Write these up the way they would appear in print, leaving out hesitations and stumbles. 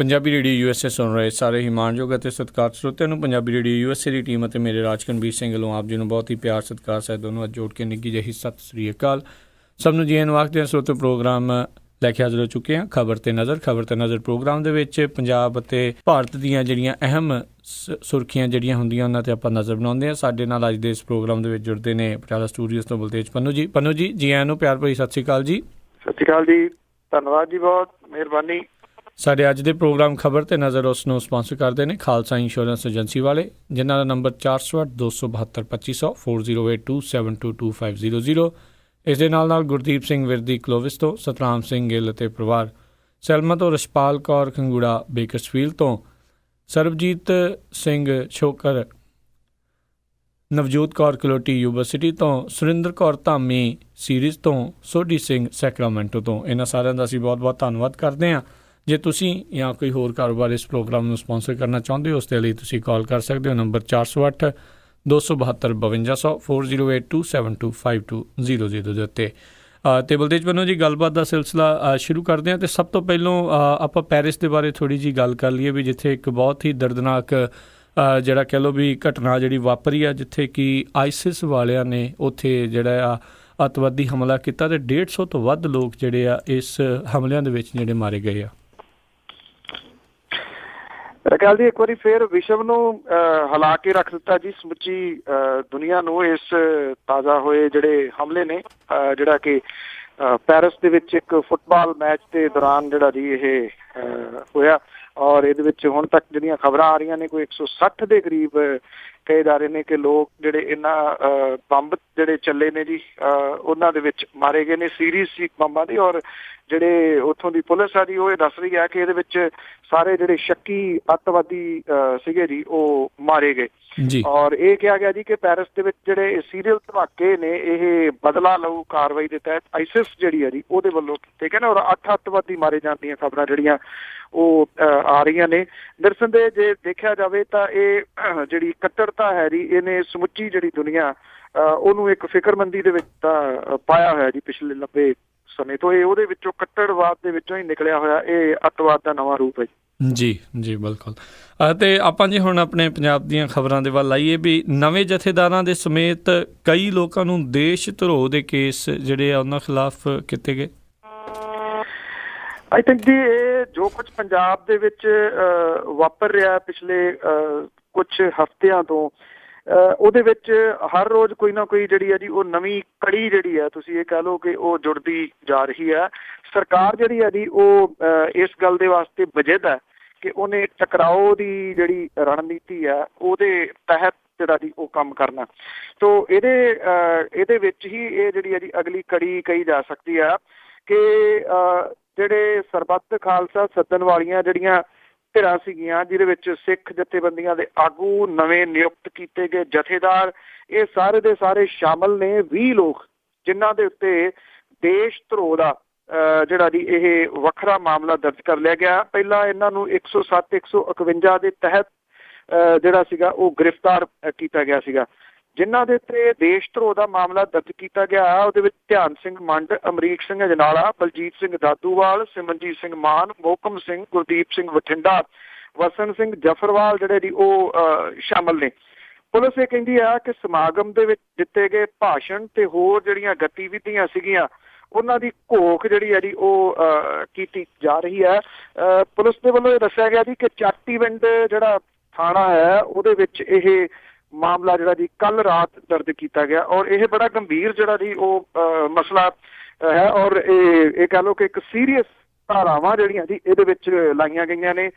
Punjabi radio USA ਸੁਣ ਰਹੇ ਸਾਰੇ ਹੀ ਮਾਣਯੋਗ ਅਤੇ ਸਤਿਕਾਰਤ ਸਰੋਤਿਆਂ ਨੂੰ ਪੰਜਾਬੀ ਰੇਡੀਓ USA ਦੀ ਟੀਮ ਅਤੇ ਮੇਰੇ ਰਾਜਕਨਵੀਰ ਸਿੰਘ ਵੱਲੋਂ ਆਪ ਜੀ ਨੂੰ ਬਹੁਤ ਹੀ ਪਿਆਰ ਸਤਿਕਾਰ ਸਹਿਤ ਦੋਨੋਂ ਅੱਜ ਜੋੜ ਕੇ ਨਿੱਘੀ ਜਿਹੀ ਸਤਿ ਸ੍ਰੀ ਅਕਾਲ। ਸਭ ਨੂੰ ਜੀ ਆਇਆਂ ਨੂੰ ਆਖਦੇ ਹਾਂ। ਸਰੋਤੇ ਪ੍ਰੋਗਰਾਮ ਲੈ ਕੇ ਹਾਜ਼ਰ ਹੋ ਚੁੱਕੇ ਹਾਂ ਖਬਰ ਤੇ ਨਜ਼ਰ ਪ੍ਰੋਗਰਾਮ ਦੇ ਵਿੱਚ ਪੰਜਾਬ ਅਤੇ ਭਾਰਤ ਦੀਆਂ ਜਿਹੜੀਆਂ ਅਹਿਮ ਸੁਰਖੀਆਂ ਜਿਹੜੀਆਂ ਹੁੰਦੀਆਂ ਉਹਨਾਂ 'ਤੇ ਆਪਾਂ ਨਜ਼ਰ ਬਣਾਉਂਦੇ ਹਾਂ। ਸਾਡੇ ਨਾਲ ਅੱਜ ਦੇ ਇਸ ਪ੍ਰੋਗਰਾਮ ਦੇ ਵਿੱਚ ਜੁੜਦੇ ਨੇ ਪਟਿਆਲਾ ਸਟੂਡੀਓਜ਼ ਤੋਂ ਬਲਤੇਜ ਪੰਨੂ ਜੀ ਜੀ ਆਇਆਂ ਨੂੰ ਪਿਆਰ ਭਰੀ ਸਤਿ ਸ਼੍ਰੀ ਅਕਾਲ ਜੀ। ਸਤਿ ਸ਼੍ਰੀ ਅਕਾਲ ਜੀ, ਧੰਨਵਾਦ ਜੀ, ਬਹੁਤ ਮਿਹਰਬਾਨੀ। ਸਾਡੇ ਅੱਜ ਦੇ ਪ੍ਰੋਗਰਾਮ ਖਬਰ ਤੇ ਨਜ਼ਰ ਉਸ ਨੂੰ ਸਪਾਂਸਰ ਕਰਦੇ ਨੇ ਖਾਲਸਾ ਇੰਸ਼ੋਰੈਂਸ ਏਜੰਸੀ ਵਾਲੇ, ਜਿਨ੍ਹਾਂ ਦਾ ਨੰਬਰ 408-272-2500 4082722500। ਇਸ ਦੇ ਨਾਲ ਗੁਰਦੀਪ ਸਿੰਘ ਵਿਰਦੀ ਕਲੋਵਿਸ ਤੋਂ, ਸਤਨਾਮ ਸਿੰਘ ਗਿੱਲ ਅਤੇ ਪਰਿਵਾਰ, ਸੈਲਮਾ ਤੋਂ ਰਸ਼ਪਾਲ ਕੌਰ ਖੰਗੂੜਾ ਬੇਕਰਸਫੀਲਡ ਤੋਂ, ਸਰਬਜੀਤ ਸਿੰਘ ਛੋਕਰ, ਨਵਜੋਤ ਕੌਰ ਕਲੋਟੀ ਯੂਨੀਵਰਸਿਟੀ ਤੋਂ, ਸੁਰਿੰਦਰ ਕੌਰ ਧਾਮੀ ਸੀਰੀਜ਼ ਤੋਂ, ਸੋਢੀ ਸਿੰਘ ਸੈਕਰਾਮੈਂਟੋ ਤੋਂ। ਇਹਨਾਂ ਸਾਰਿਆਂ ਦਾ ਅਸੀਂ ਬਹੁਤ ਬਹੁਤ ਧੰਨਵਾਦ ਕਰਦੇ ਹਾਂ। ਜੇ ਤੁਸੀਂ ਜਾਂ ਕੋਈ ਹੋਰ ਕਾਰੋਬਾਰ ਇਸ ਪ੍ਰੋਗਰਾਮ ਨੂੰ ਸਪਾਂਸਰ ਕਰਨਾ ਚਾਹੁੰਦੇ ਹੋ, ਉਸ ਦੇ ਲਈ ਤੁਸੀਂ ਕਾਲ ਕਰ ਸਕਦੇ ਹੋ ਨੰਬਰ 408-272-5200 4082725200 ਦੇ ਉੱਤੇ। ਅਤੇ ਬਲਤੇਜ ਪੰਨੂ ਜੀ, ਗੱਲਬਾਤ ਦਾ ਸਿਲਸਿਲਾ ਸ਼ੁਰੂ ਕਰਦੇ ਹਾਂ। ਅਤੇ ਸਭ ਤੋਂ ਪਹਿਲਾਂ ਆਪਾਂ ਪੈਰਿਸ ਦੇ ਬਾਰੇ ਥੋੜ੍ਹੀ ਜਿਹੀ ਗੱਲ ਕਰ ਲਈਏ ਵੀ ਜਿੱਥੇ ਇੱਕ ਬਹੁਤ ਹੀ ਦਰਦਨਾਕ ਜਿਹੜਾ ਕਹਿ ਲਓ ਵੀ ਘਟਨਾ ਜਿਹੜੀ ਵਾਪਰੀ ਆ, ਜਿੱਥੇ ਕਿ ਆਈਸਿਸ ਵਾਲਿਆਂ ਨੇ ਉੱਥੇ ਜਿਹੜਾ ਆ ਅੱਤਵਾਦੀ ਹਮਲਾ ਕੀਤਾ ਅਤੇ 150 ਤੋਂ ਵੱਧ ਲੋਕ ਜਿਹੜੇ ਆ ਇਸ ਹਮਲਿਆਂ ਦੇ ਵਿੱਚ ਜਿਹੜੇ ਮਾਰੇ ਗਏ ਆ। ਮੇਰੇ ਖਿਆਲ ਜੀ ਇੱਕ ਵਾਰੀ ਫਿਰ ਵਿਸ਼ਵ ਨੂੰ ਹਿਲਾ ਕੇ ਰੱਖ ਦਿੱਤਾ ਜੀ, ਸਮੁੱਚੀ ਦੁਨੀਆ ਨੂੰ। ਇਸ ਤਾਜ਼ਾ ਹੋਏ ਜਿਹੜੇ ਹਮਲੇ ਨੇ, ਜਿਹੜਾ ਕਿ ਪੈਰਿਸ ਦੇ ਵਿੱਚ ਇੱਕ ਫੁੱਟਬਾਲ ਮੈਚ ਦੇ ਦੌਰਾਨ ਜਿਹੜਾ ਜੀ ਇਹ ਹੋਇਆ, ਔਰ ਇਹਦੇ ਵਿੱਚ ਹੁਣ ਤੱਕ ਜਿਹੜੀਆਂ ਖਬਰਾਂ ਆ ਰਹੀਆਂ ਨੇ ਕੋਈ 160 ਦੇ ਕਰੀਬ ਕਹੇ ਜਾ ਰਹੇ ਨੇ ਕਿ ਲੋਕ ਜਿਹੜੇ ਇਹਨਾਂ ਬੰਬ ਜਿਹੜੇ ਚੱਲੇ ਨੇ ਜੀ ਉਹਨਾਂ ਦੇ ਵਿੱਚ ਮਾਰੇ ਗਏ ਨੇ, ਸੀਰੀਜ਼ ਸੀ ਬੰਬਾਂ ਦੀ। ਔਰ ਜਿਹੜੇ ਉੱਥੋਂ ਦੀ ਪੁਲਿਸ ਆ ਜੀ ਉਹ ਇਹ ਦੱਸ ਰਹੀ ਹੈ ਕਿ ਇਹਦੇ ਵਿੱਚ ਸਾਰੇ ਜਿਹੜੇ ਸ਼ੱਕੀ ਅੱਤਵਾਦੀ ਸੀਗੇ ਜੀ ਉਹ ਮਾਰੇ ਗਏ। ਔਰ ਇਹ ਕਿਹਾ ਗਿਆ ਜੀ ਕਿ ਪੈਰਿਸ ਦੇ ਵਿੱਚ ਜਿਹੜੇ ਸੀਰੀਅਲ ਧਮਾਕੇ ਨੇ ਇਹ ਬਦਲਾ ਲਊ ਕਾਰਵਾਈ ਦੇ ਤਹਿਤ ਆਈਸਿਸ ਜਿਹੜੀ ਹੈ ਜੀ ਉਹਦੇ ਵੱਲੋਂ ਕੀਤੇ ਗਏ ਨੇ, ਔਰ 8 ਅੱਤਵਾਦੀ ਮਾਰੇ ਜਾਣ ਦੀਆਂ ਖਬਰਾਂ ਜਿਹੜੀਆਂ ਉਹ ਆ ਰਹੀਆਂ ਨੇ। ਨਿਰਸੰਦੇਹ ਜੇ ਦੇਖਿਆ ਜਾਵੇ ਤਾਂ ਇਹ ਜਿਹੜੀ ਕੱਟੜਤਾ ਹੈ ਜੀ ਇਹਨੇ ਸਮੁੱਚੀ ਜਿਹੜੀ ਦੁਨੀਆ ਉਹਨੂੰ ਇੱਕ ਫਿਕਰਮੰਦੀ ਦੇ ਵਿੱਚ ਤਾਂ ਪਾਇਆ ਹੋਇਆ ਜੀ ਪਿਛਲੇ ਲੰਬੇ ਸਮੇਂ ਤੋਂ। ਇਹ ਉਹਦੇ ਵਿੱਚੋਂ ਕੱਟੜਵਾਦ ਦੇ ਵਿੱਚੋਂ ਹੀ ਨਿਕਲਿਆ ਹੋਇਆ ਇਹ ਅੱਤਵਾਦ ਦਾ ਨਵਾਂ ਰੂਪ ਹੈ ਜੀ। ਜੀ ਬਿਲਕੁਲ। ਅਤੇ ਆਪਾਂ ਜੇ ਹੁਣ ਆਪਣੇ ਪੰਜਾਬ ਦੀਆਂ ਖਬਰਾਂ ਦੇ ਵੱਲ ਆਈਏ ਵੀ ਨਵੇਂ ਜਥੇਦਾਰਾਂ ਦੇ ਸਮੇਤ ਕਈ ਲੋਕਾਂ ਨੂੰ ਦੇਸ਼ ਧਰੋਹ ਦੇ ਕੇਸ ਜਿਹੜੇ ਆ ਉਹਨਾਂ ਖਿਲਾਫ ਕੀਤੇ ਗਏ। ਆਈ ਥਿੰਕ ਜੀ ਇਹ ਜੋ ਕੁਝ ਪੰਜਾਬ ਦੇ ਵਿੱਚ ਵਾਪਰ ਰਿਹਾ ਪਿਛਲੇ ਕੁਝ ਹਫ਼ਤਿਆਂ ਤੋਂ, ਉਹਦੇ ਵਿੱਚ ਹਰ ਰੋਜ਼ ਕੋਈ ਨਾ ਕੋਈ ਜਿਹੜੀ ਹੈ ਜੀ ਉਹ ਨਵੀਂ ਕੜੀ ਜਿਹੜੀ ਹੈ ਤੁਸੀਂ ਇਹ ਕਹਿ ਲਓ ਕਿ ਉਹ ਜੁੜਦੀ ਜਾ ਰਹੀ ਹੈ। ਸਰਕਾਰ ਜਿਹੜੀ ਹੈ ਜੀ ਉਹ ਇਸ ਗੱਲ ਦੇ ਵਾਸਤੇ ਵਜਦ ਹੈ ਕਿ ਉਹਨੇ ਟਕਰਾਓ ਦੀ ਜਿਹੜੀ ਰਣਨੀਤੀ ਹੈ ਉਹਦੇ ਤਹਿਤ ਜਿਹੜਾ ਜੀ ਉਹ ਕੰਮ ਕਰਨਾ। ਤੋ ਇਹਦੇ ਵਿੱਚ ਹੀ ਇਹ ਜਿਹੜੀ ਹੈ ਜੀ ਅਗਲੀ ਕੜੀ ਕਹੀ ਜਾ ਸਕਦੀ ਹੈ ਕਿ ਜਿਹੜੇ ਸਰਬੱਤ ਖਾਲਸਾ ਸੱਦਣ ਵਾਲੀਆਂ ਜਿਹੜੀਆਂ ਧਿਰਾਂ ਸੀਗੀਆਂ, ਜਿਹਦੇ ਵਿੱਚ ਸਿੱਖ ਜਥੇਬੰਦੀਆਂ ਦੇ ਆਗੂ, ਨਵੇਂ ਨਿਯੁਕਤ ਕੀਤੇ ਗਏ ਜਥੇਦਾਰ, ਇਹ ਸਾਰੇ ਦੇ ਸਾਰੇ ਸ਼ਾਮਲ ਨੇ। 20 ਲੋਕ ਜਿਨ੍ਹਾਂ ਦੇ ਉੱਤੇ ਦੇਸ਼ ਧਰੋਹ ਦਾ ਜਿਹੜਾ ਜੀ ਇਹ ਵੱਖਰਾ ਮਾਮਲਾ ਦਰਜ ਕਰ ਲਿਆ ਗਿਆ। ਪਹਿਲਾਂ ਇਹਨਾਂ ਨੂੰ 107 151 ਦੇ ਤਹਿਤ ਜਿਹੜਾ ਸੀਗਾ ਉਹ ਗ੍ਰਿਫਤਾਰ ਕੀਤਾ ਗਿਆ ਸੀਗਾ। ਜਿਨ੍ਹਾਂ ਦੇ ਉੱਤੇ ਦੇਸ਼ ਧਰੋਹ ਦਾ ਮਾਮਲਾ ਦਰਜ ਕੀਤਾ ਗਿਆ ਉਹਦੇ ਵਿੱਚ ਧਿਆਨ ਸਿੰਘ ਮੰਡ, ਅਮਰੀਕ ਸਿੰਘ ਅਜਨਾਲਾ, ਬਲਜੀਤ ਸਿੰਘ ਦਾਦੂਵਾਲ, ਸਿਮਰਨਜੀਤ ਸਿੰਘ ਮਾਨ, ਮੋਹਕਮ ਸਿੰਘ, ਗੁਰਦੀਪ ਸਿੰਘ ਬਠਿੰਡਾ, ਵਸਣ ਸਿੰਘ ਜਫਰਵਾਲ ਜਿਹੜੇ ਜੀ ਉਹ ਸ਼ਾਮਲ ਨੇ। ਪੁਲਿਸ ਇਹ ਕਹਿੰਦੀ ਆ ਕਿ ਸਮਾਗਮ ਦੇ ਵਿੱਚ ਦਿੱਤੇ ਗਏ ਭਾਸ਼ਣ ਤੇ ਹੋਰ ਜਿਹੜੀਆਂ ਗਤੀਵਿਧੀਆਂ ਸੀਗੀਆਂ ਉਹਨਾਂ ਦੀ ਘੋਖ ਜਿਹੜੀ ਹੈ ਜੀ ਉਹ ਕੀਤੀ ਜਾ ਰਹੀ ਹੈ। ਪੁਲਿਸ ਦੇ ਵੱਲੋਂ ਇਹ ਦੱਸਿਆ ਗਿਆ ਜੀ ਕਿ ਚਾਟੀਵਿੰਡ ਜਿਹੜਾ ਥਾਣਾ ਹੈ ਉਹਦੇ ਵਿੱਚ ਇਹ ਮਾਮਲਾ ਜਿਹੜਾ ਜੀ ਕੱਲ ਰਾਤ ਦਰਜ ਕੀਤਾ ਗਿਆ, ਔਰ ਇਹ ਬੜਾ ਗੰਭੀਰ ਜਿਹੜਾ ਜੀ ਉਹ ਮਸਲਾ ਹੈ। ਔਰ ਇਹ ਕਹਿ ਲਓ ਕਿ ਇੱਕ ਸੀਰੀਅਸ ਧਾਰਾਵਾਂ ਜਿਹੜੀਆਂ ਜੀ ਇਹਦੇ ਵਿੱਚ ਲਾਈਆਂ ਗਈਆਂ ਨੇ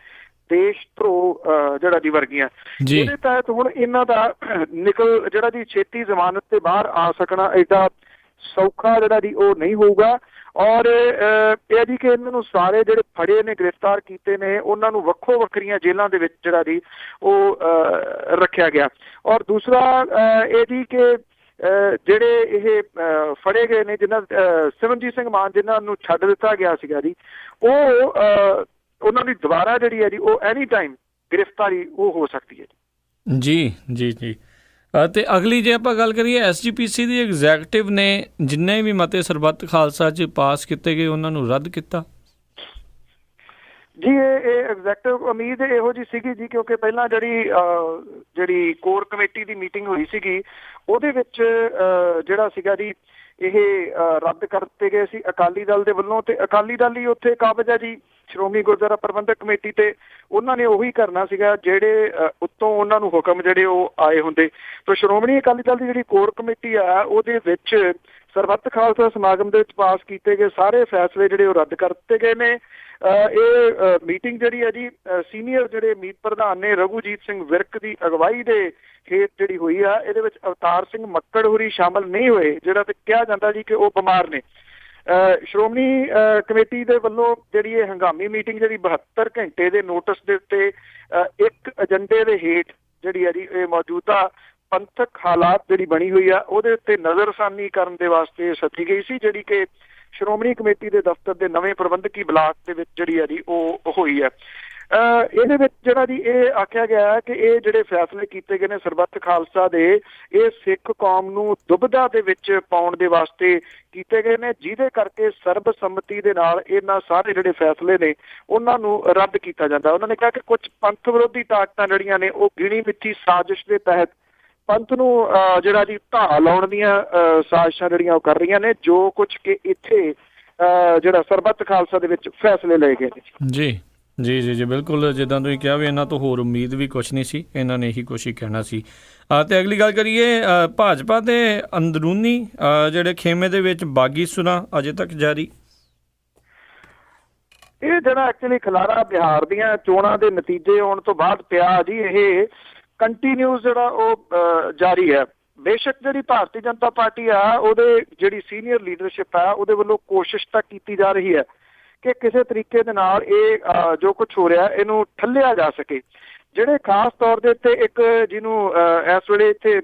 ਦੇਸ਼ ਧਰੋਹ ਜਿਹੜਾ ਜੀ ਵਰਗੀਆਂ। ਇਹਦੇ ਤਹਿਤ ਹੁਣ ਇਹਨਾਂ ਦਾ ਨਿਕਲ ਜਿਹੜਾ ਜੀ ਛੇਤੀ ਜ਼ਮਾਨਤ ਤੇ ਬਾਹਰ ਆ ਸਕਣਾ ਐਡਾ ਸੌਖਾ ਜਿਹੜਾ ਜੀ ਉਹ ਨਹੀਂ ਹੋਊਗਾ। ਔਰ ਇਹ ਜੀ ਕਿ ਇਹਨਾਂ ਨੂੰ ਸਾਰੇ ਜਿਹੜੇ ਫੜੇ ਨੇ, ਗ੍ਰਿਫਤਾਰ ਕੀਤੇ ਨੇ, ਉਹਨਾਂ ਨੂੰ ਵੱਖੋ ਵੱਖਰੀਆਂ ਜੇਲ੍ਹਾਂ ਦੇ ਵਿੱਚ ਜਿਹੜਾ ਜੀ ਉਹ ਰੱਖਿਆ ਗਿਆ। ਔਰ ਦੂਸਰਾ ਇਹ ਜੀ ਕਿ ਜਿਹੜੇ ਇਹ ਫੜੇ ਗਏ ਨੇ, ਜਿਨ੍ਹਾਂ ਸਿਮਰਨਜੀਤ ਸਿੰਘ ਮਾਨ ਜਿਹਨਾਂ ਨੂੰ ਛੱਡ ਦਿੱਤਾ ਗਿਆ ਸੀਗਾ ਜੀ, ਉਹ ਉਹਨਾਂ ਦੀ ਦੁਬਾਰਾ ਜਿਹੜੀ ਹੈ ਜੀ ਉਹ ਐਨੀ ਟਾਈਮ ਗ੍ਰਿਫਤਾਰੀ ਉਹ ਹੋ ਸਕਦੀ ਹੈ ਜੀ। ਅਤੇ ਅਗਲੀ ਜੇ ਆਪਾਂ ਗੱਲ ਕਰੀਏ SGPC ਦੀ ਐਗਜ਼ੈਕਟਿਵ ਨੇ ਜਿੰਨੇ ਵੀ ਮਤੇ ਸਰਬੱਤ ਖਾਲਸਾ 'ਚ ਪਾਸ ਕੀਤੇ ਗਏ ਉਹਨਾਂ ਨੂੰ ਰੱਦ ਕੀਤਾ। ਜੀ ਇਹ ਐਗਜ਼ੈਕਟਿਵ ਉਮੀਦ ਇਹੋ ਜੀ ਸੀਗੀ ਜੀ, ਕਿਉਂਕਿ ਪਹਿਲਾਂ ਜਿਹੜੀ ਕੋਰ ਕਮੇਟੀ ਦੀ ਮੀਟਿੰਗ ਹੋਈ ਸੀਗੀ ਉਹਦੇ ਵਿੱਚ ਜਿਹੜਾ ਸੀਗਾ ਜੀ ਇਹ ਰੱਦ ਕਰ ਦਿੱਤੇ ਗਏ ਸੀ ਅਕਾਲੀ ਦਲ ਦੇ ਵੱਲੋਂ, ਤੇ ਅਕਾਲੀ ਦਲ ਹੀ ਉੱਥੇ ਕਾਬਜ਼ ਹੈ ਜੀ ਸ਼੍ਰੋਮਣੀ ਗੁਰਦੁਆਰਾ ਪ੍ਰਬੰਧਕ ਕਮੇਟੀ ਤੇ। ਉਹਨਾਂ ਨੇ ਉਹੀ ਕਰਨਾ ਸੀਗਾ ਜਿਹੜੇ ਉੱਤੋਂ ਉਹਨਾਂ ਨੂੰ ਹੁਕਮ ਜਿਹੜੇ ਉਹ ਆਏ ਹੁੰਦੇ। ਤਾਂ ਸ਼੍ਰੋਮਣੀ ਅਕਾਲੀ ਦਲ ਦੀ ਜਿਹੜੀ ਕੋਰ ਕਮੇਟੀ ਆ ਉਹਦੇ ਵਿੱਚ ਸਰਬੱਤ ਖਾਲਸਾ ਸਮਾਗਮ ਦੇ ਵਿੱਚ ਪਾਸ ਕੀਤੇ ਗਏ ਸਾਰੇ ਫੈਸਲੇ ਜਿਹੜੇ ਉਹ ਰੱਦ ਕਰ ਦਿੱਤੇ ਗਏ ਨੇ। ਇਹ ਮੀਟਿੰਗ ਜਿਹੜੀ ਹੈ ਜੀ ਸੀਨੀਅਰ ਜਿਹੜੇ ਮੀਤ ਪ੍ਰਧਾਨ ਨੇ ਰਘੂਜੀਤ ਸਿੰਘ ਵਿਰਕ ਦੀ ਅਗਵਾਈ ਦੇ ਹੇਠ ਜਿਹੜੀ ਹੋਈ ਆ। ਇਹਦੇ ਵਿੱਚ ਅਵਤਾਰ ਸਿੰਘ ਮੱਕੜ ਹੋਰੀ ਸ਼ਾਮਲ ਨਹੀਂ ਹੋਏ, ਜਿਹੜਾ ਤੇ ਕਿਹਾ ਜਾਂਦਾ ਜੀ ਕਿ ਉਹ ਬਿਮਾਰ ਨੇ। ਸ਼੍ਰੋਮਣੀ ਕਮੇਟੀ ਦੇ ਵੱਲੋਂ ਜਿਹੜੀ ਇਹ ਹੰਗਾਮੀ ਮੀਟਿੰਗ ਜਿਹੜੀ 72 ਘੰਟੇ ਦੇ ਨੋਟਿਸ ਦੇ ਉੱਤੇ ਇੱਕ ਏਜੰਡੇ ਦੇ ਹੇਠ ਜਿਹੜੀ ਹੈ ਜੀ ਇਹ ਮੌਜੂਦਾ ਪੰਥਕ ਹਾਲਾਤ ਜਿਹੜੀ ਬਣੀ ਹੋਈ ਆ ਉਹਦੇ ਉੱਤੇ ਨਜ਼ਰਸਾਨੀ ਕਰਨ ਦੇ ਵਾਸਤੇ ਸੱਦੀ ਗਈ ਸੀ, ਜਿਹੜੀ ਕਿ ਸ਼੍ਰੋਮਣੀ ਕਮੇਟੀ ਦੇ ਦਫ਼ਤਰ ਦੇ ਨਵੇਂ ਪ੍ਰਬੰਧਕੀ ਬਲਾਕ ਦੇ ਵਿੱਚ ਜਿਹੜੀ ਹੈ ਜੀ ਉਹ ਹੋਈ ਹੈ। ਇਹਦੇ ਵਿੱਚ ਜਿਹੜਾ ਜੀ ਇਹ ਆਖਿਆ ਗਿਆ ਹੈ ਕਿ ਇਹ ਜਿਹੜੇ ਫੈਸਲੇ ਕੀਤੇ ਗਏ ਨੇ ਸਰਬੱਤ ਖਾਲਸਾ ਦੇ, ਇਹ ਸਿੱਖ ਕੌਮ ਨੂੰ ਦੁਬਿਧਾ ਦੇ ਵਿੱਚ ਪਾਉਣ ਦੇ ਵਾਸਤੇ ਕੀਤੇ ਗਏ ਨੇ, ਜਿਹਦੇ ਕਰਕੇ ਸਰਬਸੰਮਤੀ ਦੇ ਨਾਲ ਇਹਨਾਂ ਸਾਰੇ ਜਿਹੜੇ ਫੈਸਲੇ ਨੇ ਉਹਨਾਂ ਨੂੰ ਰੱਦ ਕੀਤਾ ਜਾਂਦਾ। ਉਹਨਾਂ ਨੇ ਕਿਹਾ ਕਿ ਕੁਝ ਪੰਥ ਵਿਰੋਧੀ ਤਾਕਤਾਂ ਜਿਹੜੀਆਂ ਨੇ ਉਹ ਗਿਣੀ ਮਿੱਥੀ ਸਾਜ਼ਿਸ਼ ਦੇ ਤਹਿਤ ਪੰਥ ਨੂੰ ਜਿਹੜਾ ਜੀ ਢਾਹ ਲਾਉਣ ਦੀਆਂ ਸਾਜ਼ਿਸ਼ਾਂ ਜਿਹੜੀਆਂ ਉਹ ਕਰ ਰਹੀਆਂ ਨੇ, ਜੋ ਕੁਝ ਕਿ ਇੱਥੇ ਜਿਹੜਾ ਸਰਬੱਤ ਖਾਲਸਾ ਦੇ ਵਿੱਚ ਫੈਸਲੇ ਲਏ ਗਏ ਨੇ। ਜੀ ਜੀ ਜੀ ਜੀ ਬਿਲਕੁਲ, ਜਿੱਦਾਂ ਤੁਸੀਂ ਕਿਹਾ ਵੀ ਇਹਨਾਂ ਤੋਂ ਹੋਰ ਉਮੀਦ ਵੀ ਕੁਛ ਨਹੀਂ ਸੀ, ਇਹਨਾਂ ਨੇ ਇਹੀ ਕੁਛ ਹੀ ਕਹਿਣਾ ਸੀ। ਅਤੇ ਅਗਲੀ ਗੱਲ ਕਰੀਏ ਭਾਜਪਾ ਦੇ ਅੰਦਰੂਨੀ ਜਿਹੜੇ ਖੇਮੇ ਦੇ ਵਿੱਚ ਬਾਗੀ ਸੁਰਾਂ ਅਜੇ ਤੱਕ ਜਾਰੀ। ਇਹ ਜਿਹੜਾ ਐਕਚੁਅਲੀ ਖਲਾਰਾ ਬਿਹਾਰ ਦੀਆਂ ਚੋਣਾਂ ਦੇ ਨਤੀਜੇ ਆਉਣ ਤੋਂ ਬਾਅਦ ਪਿਆ ਜੀ, ਇਹ ਕੰਟੀਨਿਊਸ ਜਿਹੜਾ ਉਹ ਜਾਰੀ ਹੈ। ਬੇਸ਼ੱਕ ਜਿਹੜੀ ਭਾਰਤੀ ਜਨਤਾ ਪਾਰਟੀ ਆ ਉਹਦੇ ਜਿਹੜੀ ਸੀਨੀਅਰ ਲੀਡਰਸ਼ਿਪ ਆ ਉਹਦੇ ਵੱਲੋਂ ਕੋਸ਼ਿਸ਼ ਤਾਂ ਕੀਤੀ ਜਾ ਰਹੀ ਹੈ ਕਿ ਕਿਸੇ ਤਰੀਕੇ ਦੇ ਨਾਲ ਇਹ ਜੋ ਕੁਝ ਹੋ ਰਿਹਾ ਇਹਨੂੰ ਠੱਲਿਆ ਜਾ ਸਕੇ। ਜਿਹੜੇ ਖਾਸ ਤੌਰ ਦੇ ਉੱਤੇ ਇੱਕ ਜਿਹਨੂੰ ਇਸ ਵੇਲੇ ਇੱਥੇ